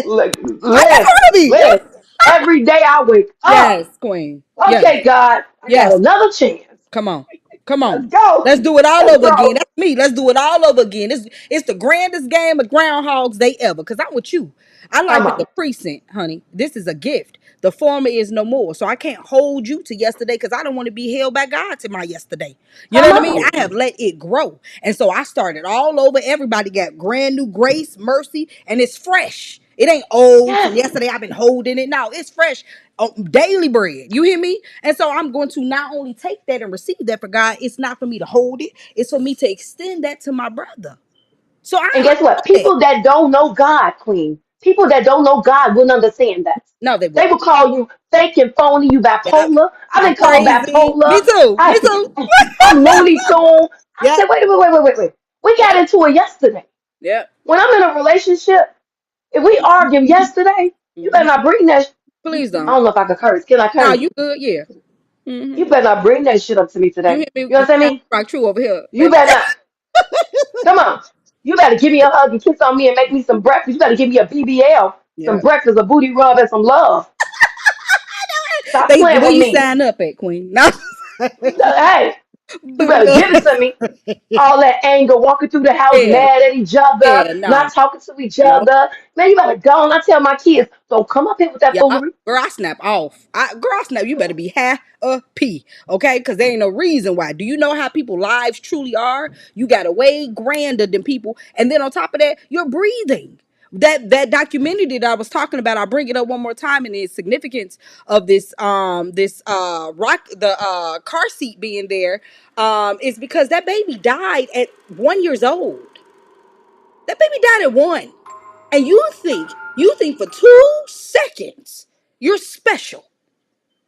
listen, want to be. listen. Every day I wake up. Yes, queen. Yes. Okay, God, I got Yes. another chance. Come on. Come on. Let's go. Let's do it all Let's over again. go. That's me. Let's do it all over again. It's the grandest game of Groundhogs Day ever. Cause I'm with you. I life Come at the on. precinct, honey. This is a gift. The former is no more. So I can't hold you to yesterday because I don't want to be held by God to my yesterday. You know Come what I mean? on. I have let it grow. And so I started all over. Everybody got brand new grace, mercy, and it's fresh. It ain't old from Yes. yesterday. I've been holding it now. It's fresh. Daily bread. You hear me? And so I'm going to not only take that and receive that for God, it's not for me to hold it, it's for me to extend that to my brother. So And I guess what? love that. People that don't know God, Queen, people that don't know God wouldn't understand that. No, they They wouldn't. will call you fake and phony, you Yep. bipolar. I've I'm been called crazy. Me bipolar. too. Me I, too. I'm Looney Tune. I Yep. said, wait. We got Yep. into it yesterday. Yep. When I'm in a relationship, if we argue yesterday, you better Hmm. not bring that. Please I don't. don't know if I can curse. Can I No, curse? you good. Yeah. Hmm. You better not bring that shit up to me You today. hear me? You know what I mean? Rock true over here, You baby. better not. Come on. You better give me a hug and kiss on me and make me some breakfast. You better give me a BBL, some Yeah. breakfast, a booty rub, and some love. Stop They playing where with you me. sign up at, Queen? No. Hey, you Booty better rub. give it to me. All that anger, walking through the house Yeah. mad at each other, Yeah. No. not talking to each No. other. Man, you better go on. I tell my kids, don't come up here with that Yeah, foolery. girl, I snap off. Girl, I snap. You better be happy, okay? Because there ain't no reason why. Do you know how people lives truly are? You got a way grander than people, and then on top of that, you're breathing. That documentary that I was talking about, I'll bring it up one more time, and the significance of this rock the car seat being there is because that baby died at 1 years old. That baby died at one. And you think for 2 seconds you're special.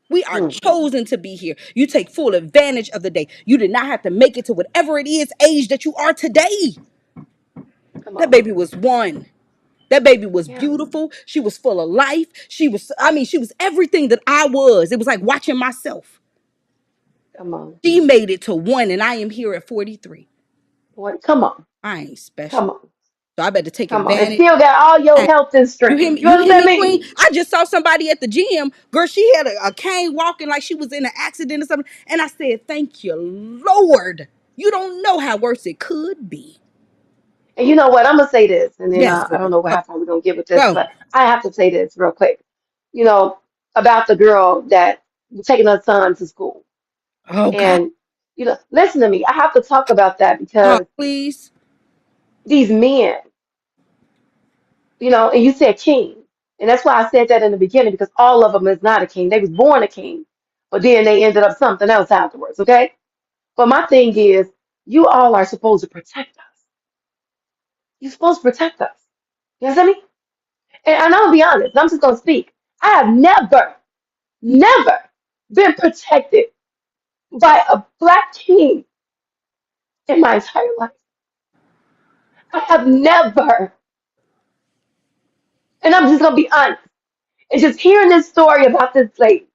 We are Mm, chosen to be here. You take full advantage of the day. You did not have to make it to whatever it is age that you are today. come That on. baby was one. That baby was Yeah, beautiful. She was full of life. She was everything that I was. It was like watching myself. come on. She made it to one, and I am here at 43. Boy, come on. I ain't special. Come on. So I better take Come on. And advantage. still got all your health and You strength. hear me? You You hear understand me, me? Queen? I just saw somebody at the gym. Girl, she had a cane walking like she was in an accident or something. And I said, thank you, Lord. You don't know how worse it could be. And you know what? I'm gonna say this, and then Yes, I don't girl. know Go. how far we're gonna get with this, Go. but I have to say this real quick. You know, about the girl that was taking her son to school. Oh, God. And, listen to me. I have to talk about that Oh, because please. these men, and you said king. And that's why I said that in the beginning, because all of them is not a king. They was born a king, but then they ended up something else afterwards, okay? But my thing is, you all are supposed to protect us. You're supposed to protect us. You understand me? And I'm gonna be honest, I'm just gonna speak. I have never been protected by a black king in my entire life. I have never, and I'm just gonna be honest. And just hearing this story about this lady,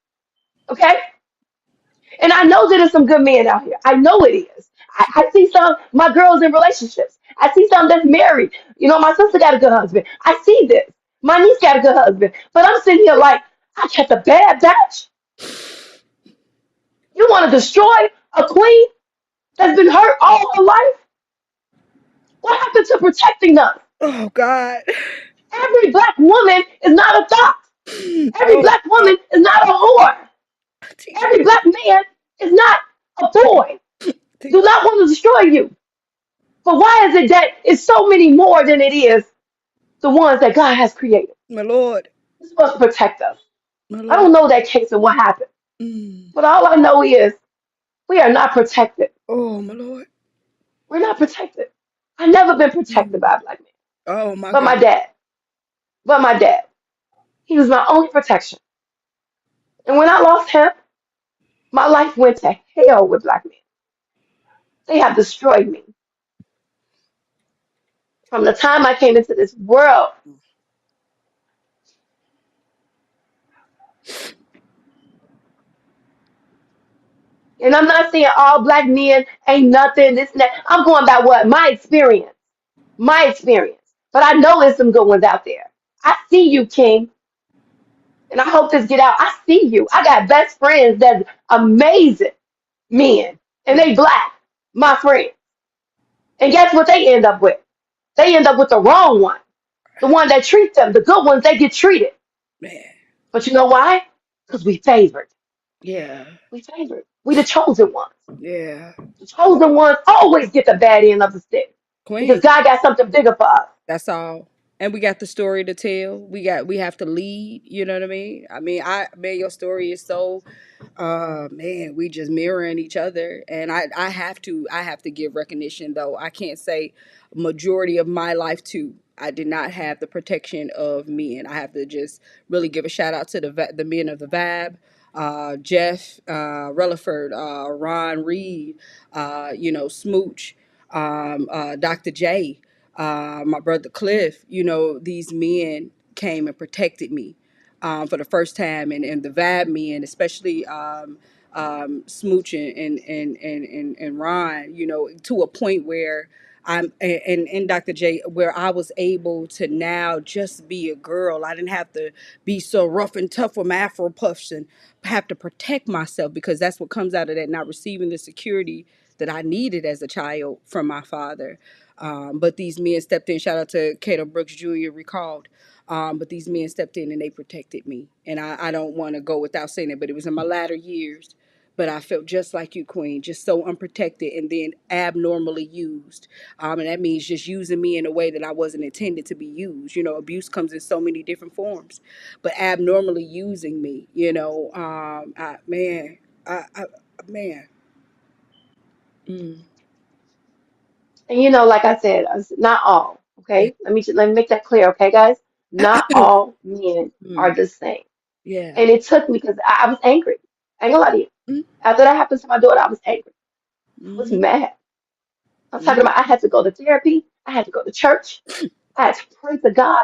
okay? And I know that there's some good men out here. I know it is. I see some my girls in relationships. I see some that's married. My sister got a good husband. I see this. My niece got a good husband. But I'm sitting here like, I kept a bad batch. You want to destroy a queen that's been hurt all her life? What happened to protecting us? Oh, God. Every black woman is not a thought. Every Oh, black God. woman is not a whore. Teach, Every black man is not a boy. Do teach. not want to destroy you. But why is it that it's so many more than it is the ones that God has created? My Lord. It's supposed to protect us. My I Lord. don't know that case and what happened, Mm. but all I know is we are not protected. Oh, my Lord. We're not protected. I've never been protected Mm. by a black man, Oh, my but my God. dad. But my dad, he was my only protection. And when I lost him, my life went to hell with black men. They have destroyed me. From the time I came into this world, and I'm not saying all black men ain't nothing, this and that. I'm going by what? My experience. My experience. But I know there's some good ones out there. I see you, King, and I hope this get out. I see you. I got best friends that's amazing men, and they black, my friends. And guess what they end up with? They end up with the wrong one. The one that treats them. The good ones, they get treated. Man. But you know why? Because we favored. Yeah. We favored. We the chosen ones. Yeah. The chosen ones always get the bad end of the stick because Queen. God got something bigger for us. That's all. And we got the story to tell. We have to lead, you know what I mean, man, your story is so man, we just mirroring each other. And I have to give recognition though. I can't say majority of my life too. I did not have the protection of men. I have to just really give a shout out to the men of the Vab, Jeff, Relaford, Ron Reed, Smooch, Dr. J, my brother Cliff. These men came and protected me for the first time, and the Vab men, especially Smooch and Ron, to a point where and Dr. J, where I was able to now just be a girl. I didn't have to be so rough and tough with my Afro puffs and have to protect myself, because that's what comes out of that, not receiving the security that I needed as a child from my father. But these men stepped in. Shout out to Cato Brooks Jr. Recalled. But these men stepped in and they protected me. And I don't want to go without saying it, but it was in my latter years. But I felt just like you, Queen, just so unprotected and then abnormally used. And that means just using me in a way that I wasn't intended to be used. Abuse comes in so many different forms, but abnormally using me, man. Mm, And like I said, not all. yeah, Okay, let me make that clear. Okay, guys, not all men are mm, the same. yeah, And it took me because I was angry. I ain't gonna lie to you. mm, After that happened to my daughter, I was angry. I was mm, mad. I'm talking mm, about I had to go to therapy. I had to go to church. I had to pray to God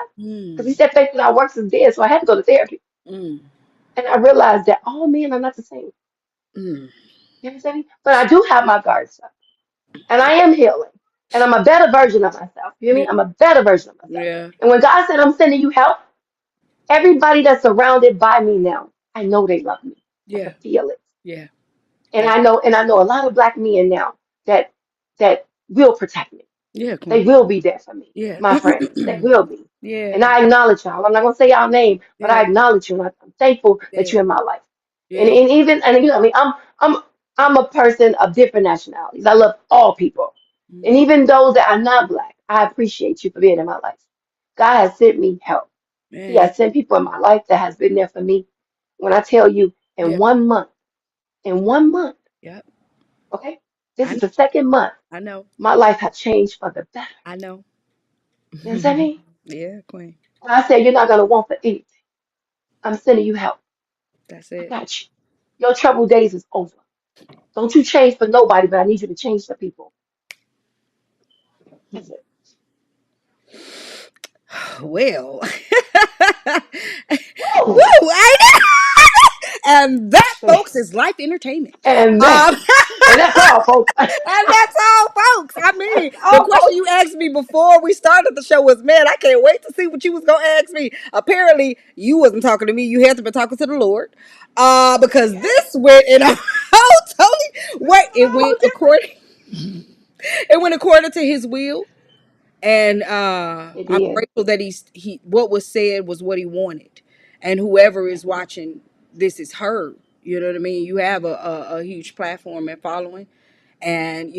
because He mm, said faith without works is dead. So I had to go to therapy. mm, And I realized that all men are not the same. mm. You understand me? But I do have my guards up. And I am healing. And I'm a better version of myself. You hear Yeah, me? I'm a better version of myself. yeah, And when God said I'm sending you help, everybody that's surrounded by me now, I know they love me. I can yeah, feel it. yeah. And That, I know a lot of black men now that will protect me. yeah, They Queen. will be there for me, Yeah, my friends. They will be. And yeah, I acknowledge y'all. I'm not gonna say y'all name, but I yeah, acknowledge you and I'm thankful that yeah, you're in my life. And, yeah. and even and I mean I'm I'm a person of different nationalities. I love all people. And Mm, even those that are not black, I appreciate you for being in my life. God has sent me help. He man. has sent people in my life that has been there for me. When I tell you Yeah, in 1 month, yep. okay? This I is know. the second month. I know. My life has changed for the better. I know. You understand me? Yeah, Queen. God said you're not gonna want for anything. I'm sending you help. That's I it. got you. Your troubled days is over. Don't you change for nobody, but I need you to change for people. That's it. Well, woo, Woo! I know. And that, folks, is life entertainment. And man, Um, and that's all, folks. And that's all, folks. I mean, the All, question folks. you asked me before we started the show was, man, I can't wait to see what you was gonna ask me. Apparently, you wasn't talking to me. You had to be talking to the Lord, because Yeah, this went in a whole totally wait. It all went different. according. It went according to His will, and It I'm did. grateful that he what was said was what He wanted, and whoever Yeah. is watching this is heard. You know what I mean? You have a huge platform and following, and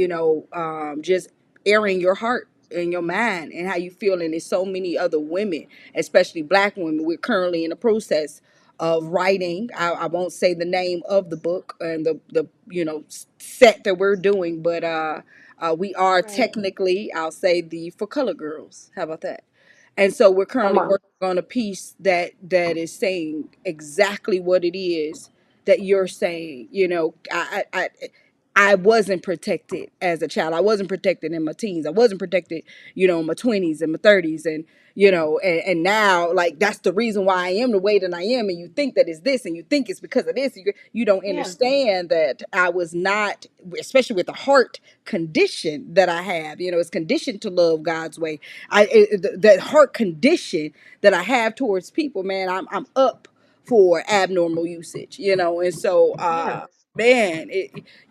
just airing your heart and your mind and how you feel. And there's so many other women, especially black women. We're currently in the process of writing. I won't say the name of the book and the set that we're doing, but we are Right. technically, I'll say, the For Color Girls. How about that? And so we're Come currently on. working on a piece that is saying exactly what it is that you're saying. I wasn't protected as a child. I wasn't protected in my teens. I wasn't protected, in my 20s and my 30s. And, and now, like, that's the reason why I am the way that I am. And you think that it's this, and you think it's because of this. You don't Yeah. understand that I was not, especially with the heart condition that I have, it's conditioned to love God's way. That heart condition that I have towards people, man, I'm up for abnormal usage, and so, Yeah. man,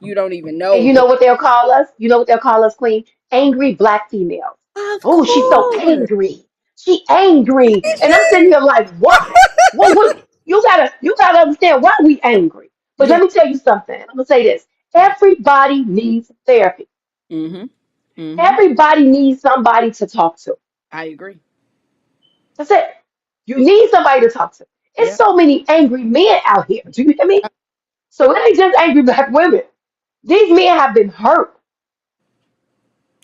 you don't even And know, you but know what they'll call us? You know what they'll call us, Queen? Angry black females. of Oh, she's so course. angry. She angry. And I'm sitting here like, why? Well, what you gotta understand why we angry. But Yeah. let me tell you something. I'm gonna say this. Yeah. Everybody needs therapy. Mm-hmm. Mm-hmm. Everybody needs somebody to talk to. I agree. That's it. You need somebody to talk to. It's Yeah. so many angry men out here. Do you hear me? So it ain't just angry black women. These men have been hurt,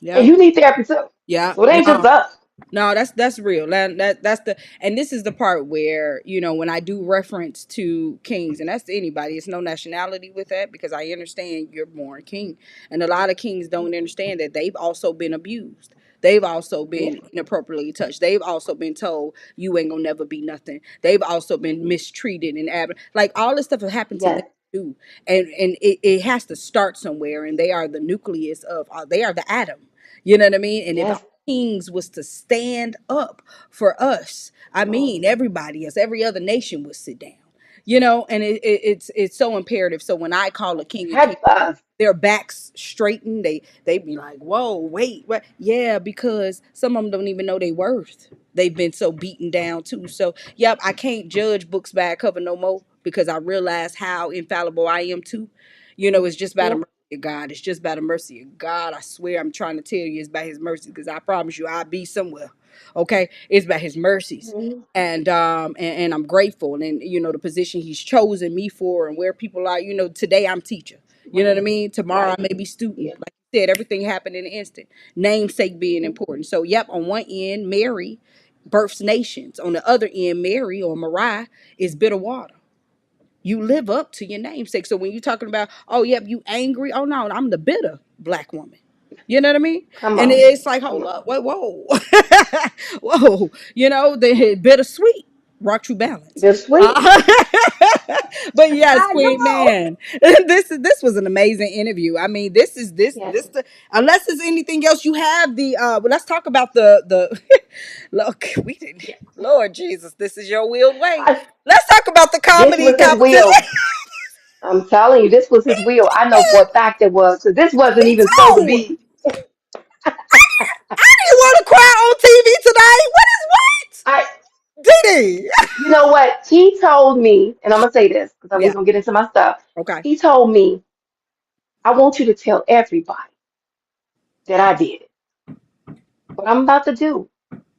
and Yep. you need therapy too. Yeah. So it ain't just No. us. No, that's real. That's the, and this is the part where, when I do reference to kings, and that's to anybody, it's no nationality with that, because I understand you're born king, and a lot of kings don't understand that they've also been abused. They've also Yeah. been inappropriately touched. They've also been told you ain't gonna never be nothing. They've also been mistreated and like all this stuff has happened to them Yes. too, and it has to start somewhere, and they are the nucleus of, they are the atom. You know what I mean? And if Yes. kings was to stand up for us, I Come on. mean, everybody else, every other nation would sit down. And it's so imperative. So when I call a king a king, Help us. their backs straightened, they be like, whoa, wait, what? Yeah, because some of them don't even know their worth. They've been so beaten down too. So yep, I can't judge books by a cover no more, because I realize how infallible I am too. It's just about a Yeah. mercy of God. It's just about the mercy of God. I swear, I'm trying to tell you, it's by His mercy, because I promise you, I'll be somewhere. Okay, it's by His mercies, Mhm. and I'm grateful, and the position He's chosen me for, and where people are. Today I'm teacher. You know what I Right. mean? Tomorrow I Right. may be student. Yeah. Like you said, everything happened in an instant. Namesake being Mhm. important. So, yep, on one end, Mary births nations. On the other end, Mary or Mariah is bitter water. You live up to your namesake. So when you're talking about, oh, yep, you angry. Oh, no, I'm the bitter black woman. You know what I mean? Come And on. it's like, Come hold on. up, wait, whoa, whoa, the bittersweet, rock true balance. Bittersweet. Uh, but yes, Come Queen, on. man, this was an amazing interview. I mean, this is Yes. unless there's anything else you have, well, let's talk about the look, we didn't. Yeah. Lord Jesus, this is your wheeled way. I, Let's talk about the this comedy was his competition. will. I'm telling you, this was his will. I know for a fact it was. 'Cause this wasn't Me even supposed to too. be. I didn't want to cry on TV today. I. What is what? DeeDee. You know what? He told me, and I'm gonna say this because I was Yeah. gonna get into my stuff. Okay. He told me, I want you to tell everybody that I did it. What I'm about to do,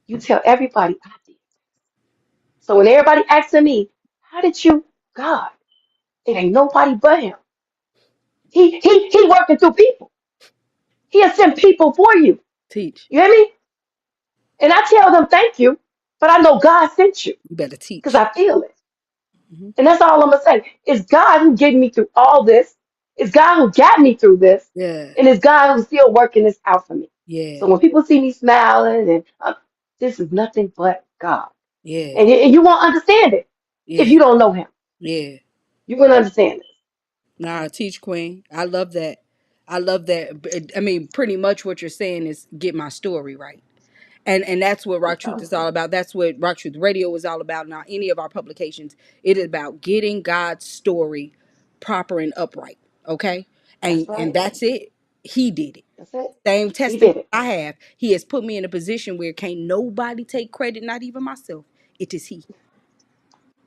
you tell everybody I did. So when everybody asking me, how did you, God? It ain't nobody but him. He working through people. He'll send people for you. Teach. You hear me? And I tell them thank you, but I know God sent you You better because teach. I feel it. Hmm. And that's all I'm gonna say. It's God who getting me through all this. It's God who got me through this, Yeah. and it's God who's still working this out for me. So Yeah. when people see me smiling, and this is nothing but God, Yeah. and you won't understand it if Yeah. you don't know Him. Yeah. You're gonna understand this. Nah, teach Queen. I love that. I love that. I mean, pretty much what you're saying is get my story right. And that's what I'm Rock Truth telling is all about. That's what Rock Truth Radio is all about. Now, any of our publications, it is about getting God's story proper and upright. Okay, That's and right. that's it. He did it. That's it. Same He testimony did it. I have. He has put me in a position where can't nobody take credit, not even myself. It is He.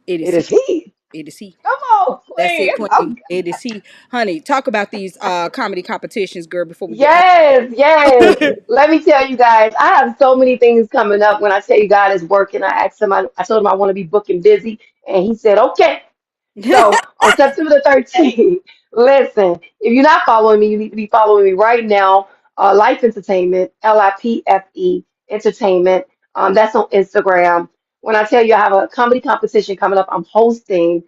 It is It He. is He. It is He. Come on. That's it, Queen. Queen. It is he, honey. Talk about these comedy competitions, girl. Before we get out. Yes, yes. Let me tell you guys, I have so many things coming up. When I tell you God is working, I told him I want to be booking busy, and he said, okay. So on September the 13th, listen, if you're not following me, you need to be following me right now. Life Entertainment, LIPFE Entertainment. That's on Instagram. When I tell you I have a comedy competition coming up, I'm hosting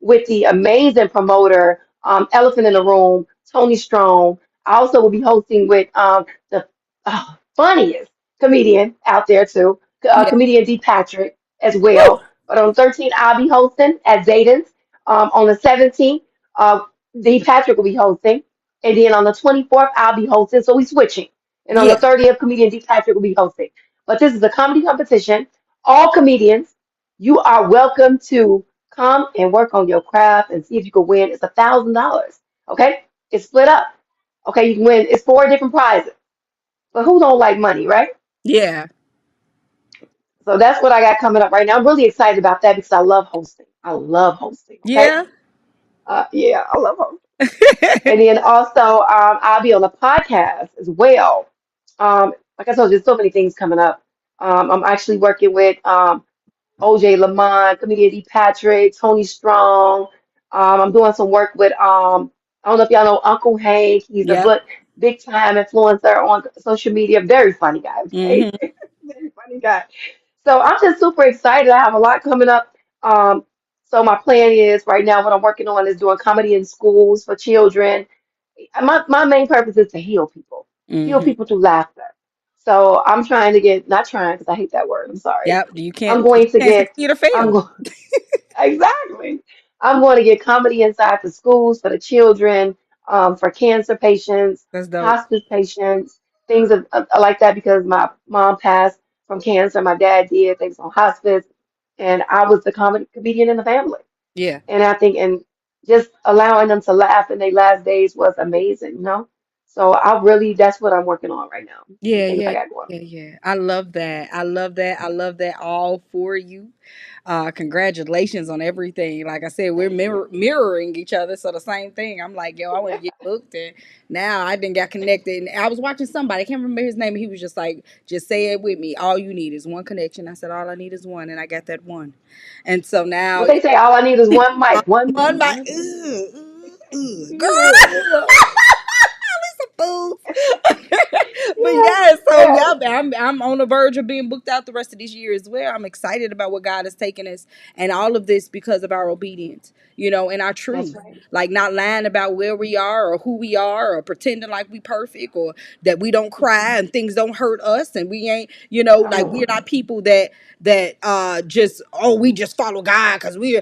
with the amazing promoter, Elephant in the Room, Tony Strong. I also will be hosting with the funniest comedian out there too, Yeah. comedian D. Patrick as Woo. well. But on the 13th, I'll be hosting at Zayden's. On the 17th, D. Patrick will be hosting. And then on the 24th, I'll be hosting. So we switching. And on the Yeah. 30th, comedian D. Patrick will be hosting. But this is a comedy competition. All comedians, you are welcome to come and work on your craft and see if you can win. It's $1,000. Okay? It's split up. Okay, you can win. It's four different prizes. But who don't like money, right? Yeah. So that's what I got coming up right now. I'm really excited about that because I love hosting. I love hosting. Okay. Yeah. Yeah, I love hosting. And then also, I'll be on a podcast as well. Like I told you, there's so many things coming up. I'm actually working with OJ Lamont, comedian D. Patrick, Tony Strong. I'm doing some work with I don't know if y'all know Uncle Hank. He's a Yep. big time influencer on social media. Very funny guy. Okay, Mm-hmm. very funny guy. So I'm just super excited. I have a lot coming up. So my plan is right now what I'm working on is doing comedy in schools for children. My main purpose is to heal Mm-hmm. people through laughter. So I'm trying to get, not trying because I hate that word. I'm sorry. Yep. You I'm can't. You going to can't get, succeed or I'm fail. going, exactly. I'm going to get comedy inside the schools for the children, for cancer patients, That's dope. hospice patients, things like that because my mom passed from cancer. My dad did things on hospice, and I was the comedian in the family. Yeah. And I think, and just allowing them to laugh in their last days was amazing, you know? So I really, that's what I'm working on right now. Some Yeah, things I yeah, got going on. yeah, yeah. I love that. I love that. I love that all for you. Congratulations on everything. Like I said, we're Thank you. mirroring each other. So the same thing. I'm like, yo, I want to get booked, and now I didn't got connected. And I was watching somebody. I can't remember his name. He was just like, just say it with me. All you need is one connection. I said, all I need is one, and I got that one. And so now, What they say, all I need is one mic, one one mic, my one mic. girl. Yeah, Fools. But yeah, yeah, so yeah. yeah, I'm on the verge of being booked out the rest of this year as well. I'm excited about what God has taken us and all of this because of our obedience, and our That's truth. right. Like not lying about where we are or who we are or pretending like we perfect or that we don't cry and things don't hurt us and we ain't, like we're No, not people that just we just follow God because we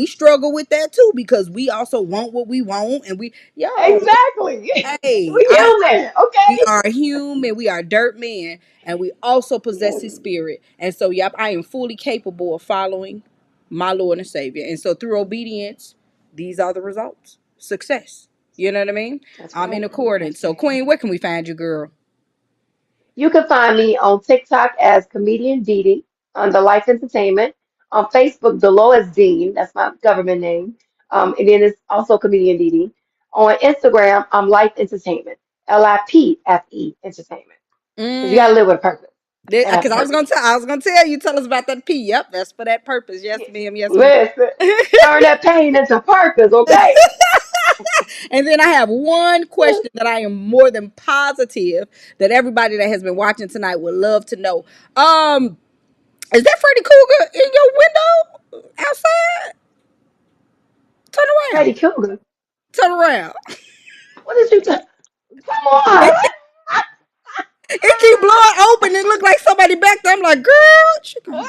struggle with that too because we also want what we want and exactly. hey, We human, we okay? are human, we are dirt men, and we also possess his spirit. And so, yep, I am fully capable of following my Lord and Savior. And so, through obedience, these are the results. Success. You know what I mean? That's In right. accordance. That's So, right. Queen, where can we find you, girl? You can find me on TikTok as comedian DeeDee under Life Entertainment. On Facebook, Dolores Dean, that's my government name. And then it's also comedian DeeDee. On Instagram, I'm Life Entertainment, LIPFE Entertainment. Because you Mm, got to live with purpose. Gotta have because purpose. I was gonna tell you, tell us about that P. Yep, that's for that purpose. Yes, Yeah. ma'am. Yes, ma'am. Listen, turn that pain into purpose, okay? And then I have one question that I am more than positive that everybody that has been watching tonight would love to know. Is that Freddy Cougar in your window outside? Turn around. Freddy Krueger, Turn around. what did you do? Come on. It keep blowing open. It look like somebody back there. I'm like, girl, what you going?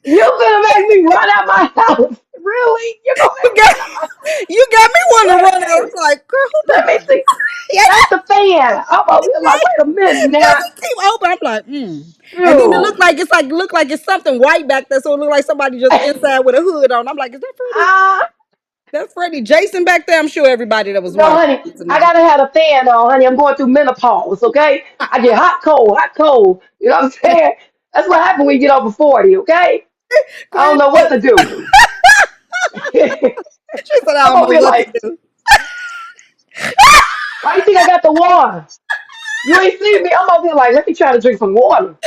You're gonna make me run out my house. Really? You're gonna You make me got, run out my you got me wanting to run out. I'm house? like, girl, who Let back me there? see. Yeah, That's the fan. I'm over here like, wait a minute now. it keep open. I'm like, And then it Ew. look like it's something white back there, so it look like somebody just inside with a hood on. I'm like, is that Freddie? Ah, That's Freddie. Jason back there. I'm sure everybody that was no, watching honey. needs to I know. gotta have a fan on, honey. I'm going through menopause, okay? I get hot, cold, hot, cold. You know what I'm saying? That's what happens when you get over 40, okay? I don't Queen, know what to do. She said, I I'm don't over know here what to like, do. why you think I got the water? You ain't seen me. I'm over here like, let me try to drink some water.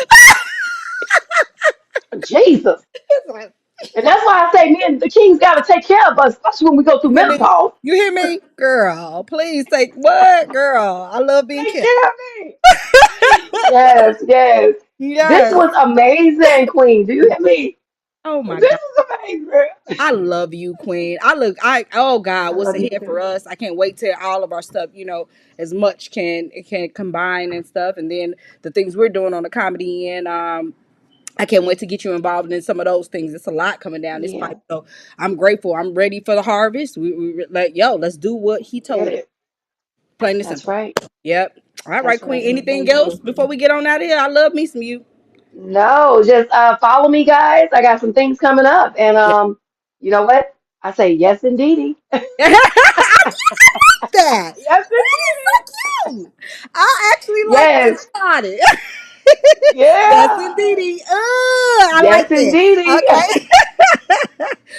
Jesus. It's like, And that's why I say me and the kings got to take care of us, especially when we go through you hear me? menopause. You hear me? Girl, please take what? Girl, I love being Take kept. care of me. Yes, yes. This Yes. was amazing, Queen. Do you hear me? Oh my This God. was amazing. I love you, Queen. Oh God, I what's love you ahead for too. us? I can't wait till all of our stuff, as much can combine and stuff. And then the things we're doing on the comedy and I can't wait to get you involved in some of those things. It's a lot coming down this Yeah, pipe. So I'm grateful. I'm ready for the harvest. We like, yo, let's do what he get told us. it. Plain and That's simple. right. Yep. All right, That's Queen. right. Anything else Amen. before we get on out of here? I love me some you. No, just follow me, guys. I got some things coming up, and Yeah. you know what? I say yes, indeedy. That. Yes, That is indeedy. so cute. I actually like that Yes. about it. Yes, Yeah. indeedy. I like Yes, that. indeedy. Okay.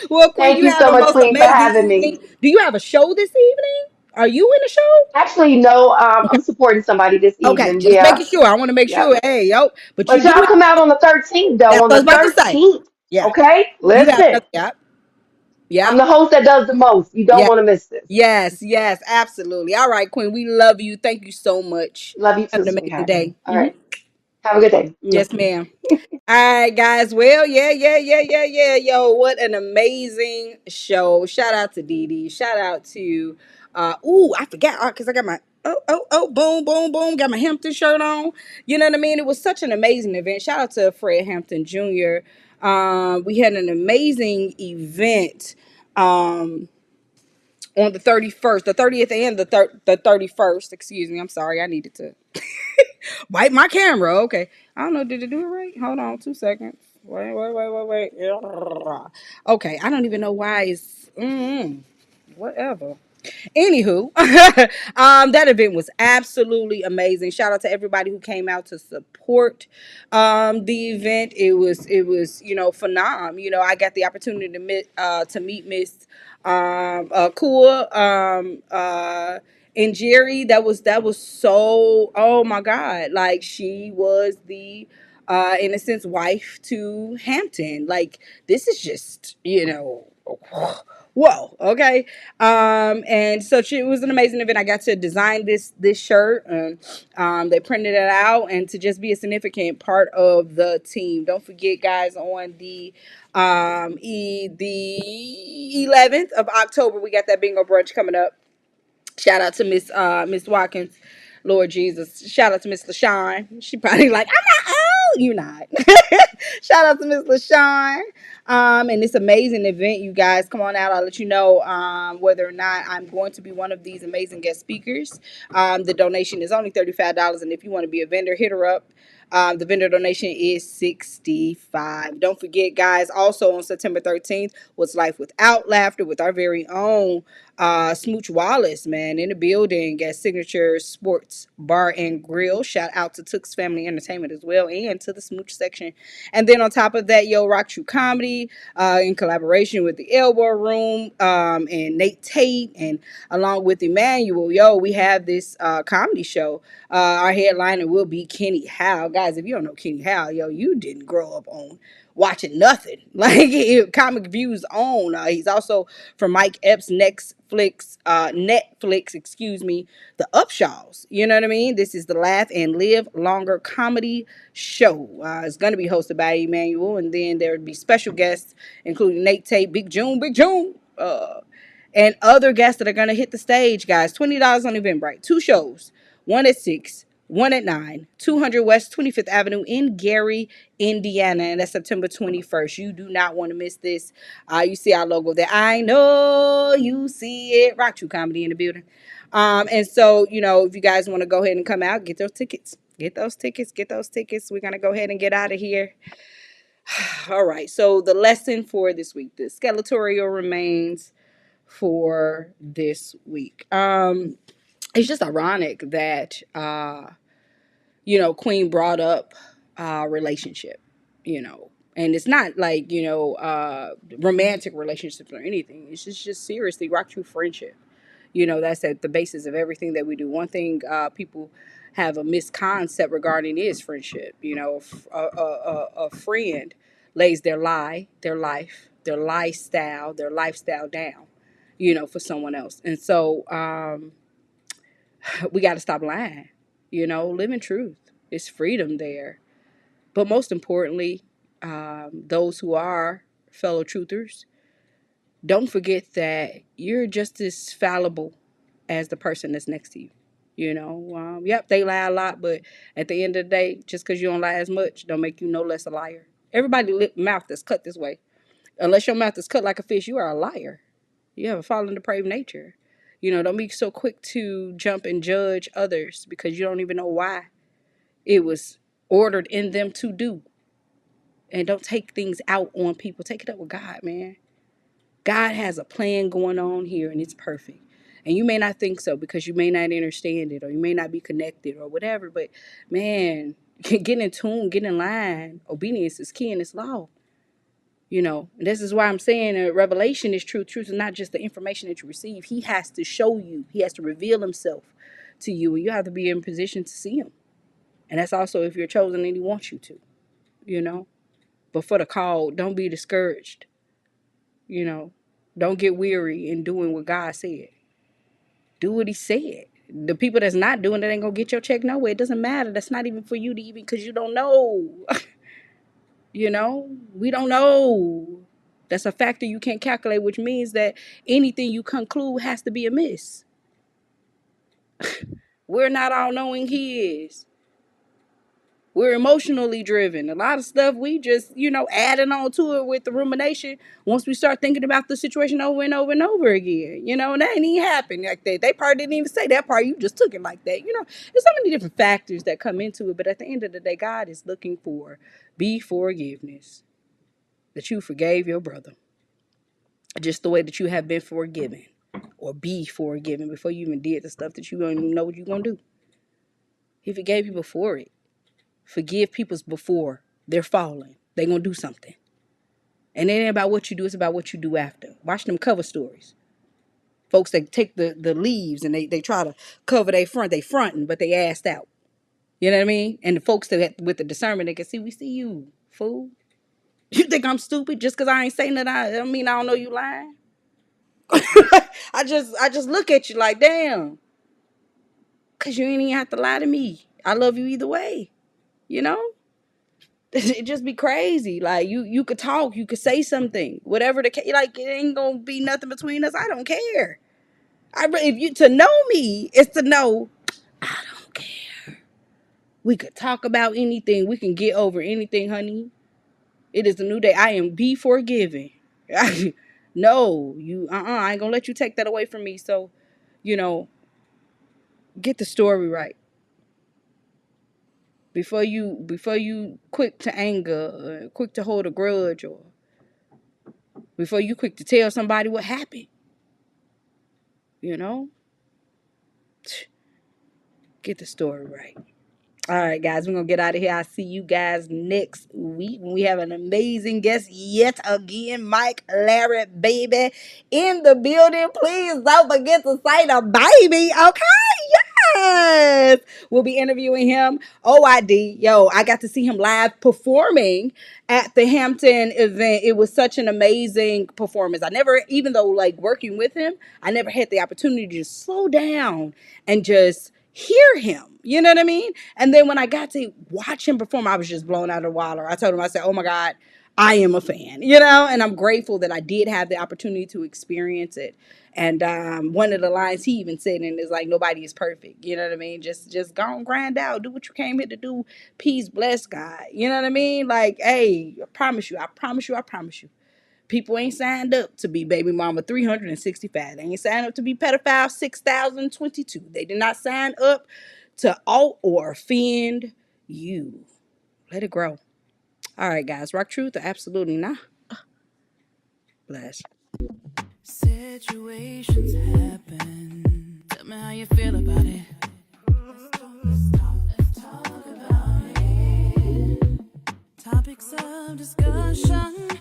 Well, Queen, Thank you you have so the much, most Queen, for amazing having me. evening. Do you have a show this evening? Are you in a show? Actually, no, I'm supporting somebody this Okay, evening. just Yeah. making sure. I want to make Yep. sure. Hey, yo, but you But do y'all it. come out on the 13th, though. That's On what I was the about to say. 13th. Yeah, Okay? you have. Listen, Yeah, I'm yeah, the host that does the most. You don't yeah. want to miss this. Yes, yes, absolutely. All right, Queen, we love you. Thank you so much. Love you Have too, an amazing sweetheart. day. All right. Have a good day. Yes, ma'am. All right, guys. Well, yeah. Yo, what an amazing show. Shout out to DeeDee. Shout out to I forgot because I got my boom. Got my Hampton shirt on. You know what I mean? It was such an amazing event. Shout out to Fred Hampton Jr. We had an amazing event on the 31st, the 30th and the 31st. Excuse me. I'm sorry. I needed to wipe my camera. Okay. I don't know. Did it do it right? Hold on 2 seconds. Wait. Okay. I don't even know why it's whatever. Anywho, that event was absolutely amazing. Shout out to everybody who came out to support the event. It was phenom. I got the opportunity to meet Miss Cool and Jerry. That was so, oh my God, like she was the in a sense wife to Hampton. Like this is just whoa, okay. And so it was an amazing event. I got to design this shirt, and they printed it out, and to just be a significant part of the team. Don't forget, guys, on the 11th of October, we got that bingo brunch coming up. Shout out to Miss Watkins. Lord Jesus. Shout out to Miss LaShawn. She probably like, I'm not old. You're not. Shout out to Miss LaShawn. And this amazing event, you guys. Come on out. I'll let you know whether or not I'm going to be one of these amazing guest speakers. The donation is only $35. And if you want to be a vendor, hit her up. The vendor donation is $65. Don't forget, guys, also on September 13th, What's Life Without Laughter with our very own Smooch Wallace, man, in the building at Signature Sports Bar and Grill. Shout out to Tooks Family Entertainment as well, and to the Smooch section. And then on top of that, RockTrue Comedy, in collaboration with the Elbow Room, and Nate Tate, and along with Emmanuel, we have this comedy show. Our headliner will be Kenny Howe. Guys, if you don't know Kenny Howe, you didn't grow up on watching nothing. Like Comic Views on. He's also from Mike Epps' Netflix, excuse me, The Upshaws. You know what I mean? This is the Laugh and Live Longer comedy show. It's going to be hosted by Emmanuel, and then there would be special guests, including Nate Tate, Big June, and other guests that are going to hit the stage, guys. $20 on Eventbrite. 2 shows. One at 6, one at 9, 200 West 25th Avenue in Gary, Indiana. And that's September 21st. You do not want to miss this. You see our logo there. I know you see it. Rock True Comedy in the building. And so, if you guys want to go ahead and come out, get those tickets. Get those tickets. We're going to go ahead and get out of here. All right. So the lesson for this week, the skeletorial remains for this week. It's just ironic that Queen brought up relationship, And it's not like, romantic relationships or anything. It's just seriously rock true friendship. That's at the basis of everything that we do. One thing people have a misconcept regarding is friendship. A friend lays their lifestyle down, for someone else. And so we got to stop lying, live in truth. It's freedom there. But most importantly, those who are fellow truthers, don't forget that you're just as fallible as the person that's next to you. Yep, they lie a lot, but at the end of the day, just because you don't lie as much, don't make you no less a liar. Everybody mouth is cut this way. Unless your mouth is cut like a fish, you are a liar. You have a fallen depraved nature. Don't be so quick to jump and judge others because you don't even know why it was ordered in them to do. And don't take things out on people. Take it up with God, man. God has a plan going on here, and it's perfect. And you may not think so because you may not understand it, or you may not be connected or whatever. But, man, get in tune, get in line. Obedience is key in this law. And this is why I'm saying revelation is truth. Truth is not just the information that you receive. He has to show you. He has to reveal himself to you. And you have to be in position to see him. And that's also if you're chosen and he wants you to, But for the call, don't be discouraged. Don't get weary in doing what God said. Do what he said. The people that's not doing it ain't gonna get your check nowhere. It doesn't matter. That's not even for you to even, because you don't know. We don't know. That's a factor you can't calculate, which means that anything you conclude has to be amiss. We're not all knowing. He is. We're emotionally driven. A lot of stuff we just, adding on to it with the rumination once we start thinking about the situation over and over and over again. And that ain't even happened like that. They part didn't even say that part. You just took it like that. There's so many different factors that come into it. But at the end of the day, God is looking for forgiveness. That you forgave your brother. Just the way that you have been forgiven. Or be forgiven before you even did the stuff that you don't even know what you're going to do. He forgave you before it. Forgive people before they're falling. They're going to do something. And it ain't about what you do. It's about what you do after. Watch them cover stories. Folks, they take the leaves and they try to cover they fronting, but they assed out. You know what I mean? And the folks that with the discernment, they can see, we see you, fool. You think I'm stupid just because I ain't saying that? I don't mean I don't know you lying. I just look at you like, damn. Because you ain't even have to lie to me. I love you either way. It just be crazy. Like you could talk, you could say something, whatever the case. Like it ain't gonna be nothing between us. I don't care. To know me is to know I don't care. We could talk about anything. We can get over anything, honey. It is a new day. I am be forgiven. No, you. I ain't gonna let you take that away from me. So, get the story right. Before you quick to anger, quick to hold a grudge, or before you quick to tell somebody what happened. Get the story right. All right, guys, we're going to get out of here. I'll see you guys next week when we have an amazing guest yet again, Mike Larry, baby, in the building. Please don't forget to say the baby, okay? Yes. We'll be interviewing him. OID. Yo, I got to see him live performing at the Hampton event. It was such an amazing performance. I never, even though like working with him, I never had the opportunity to just slow down and just hear him. You know what I mean? And then when I got to watch him perform, I was just blown out of the water. I told him, I said, oh my God, I am a fan, and I'm grateful that I did have the opportunity to experience it. And one of the lines he even said in is like, nobody is perfect. You know what I mean? Just go and grind out. Do what you came here to do. Peace, bless God. You know what I mean? Like, hey, I promise you. People ain't signed up to be baby mama 365. They ain't signed up to be pedophile 6,022. They did not sign up to out or offend you. Let it grow. All right, guys. Rock Truth or absolutely not? Bless. Situations happen. Tell me how you feel about it. Let's talk about it. Topics of of discussion.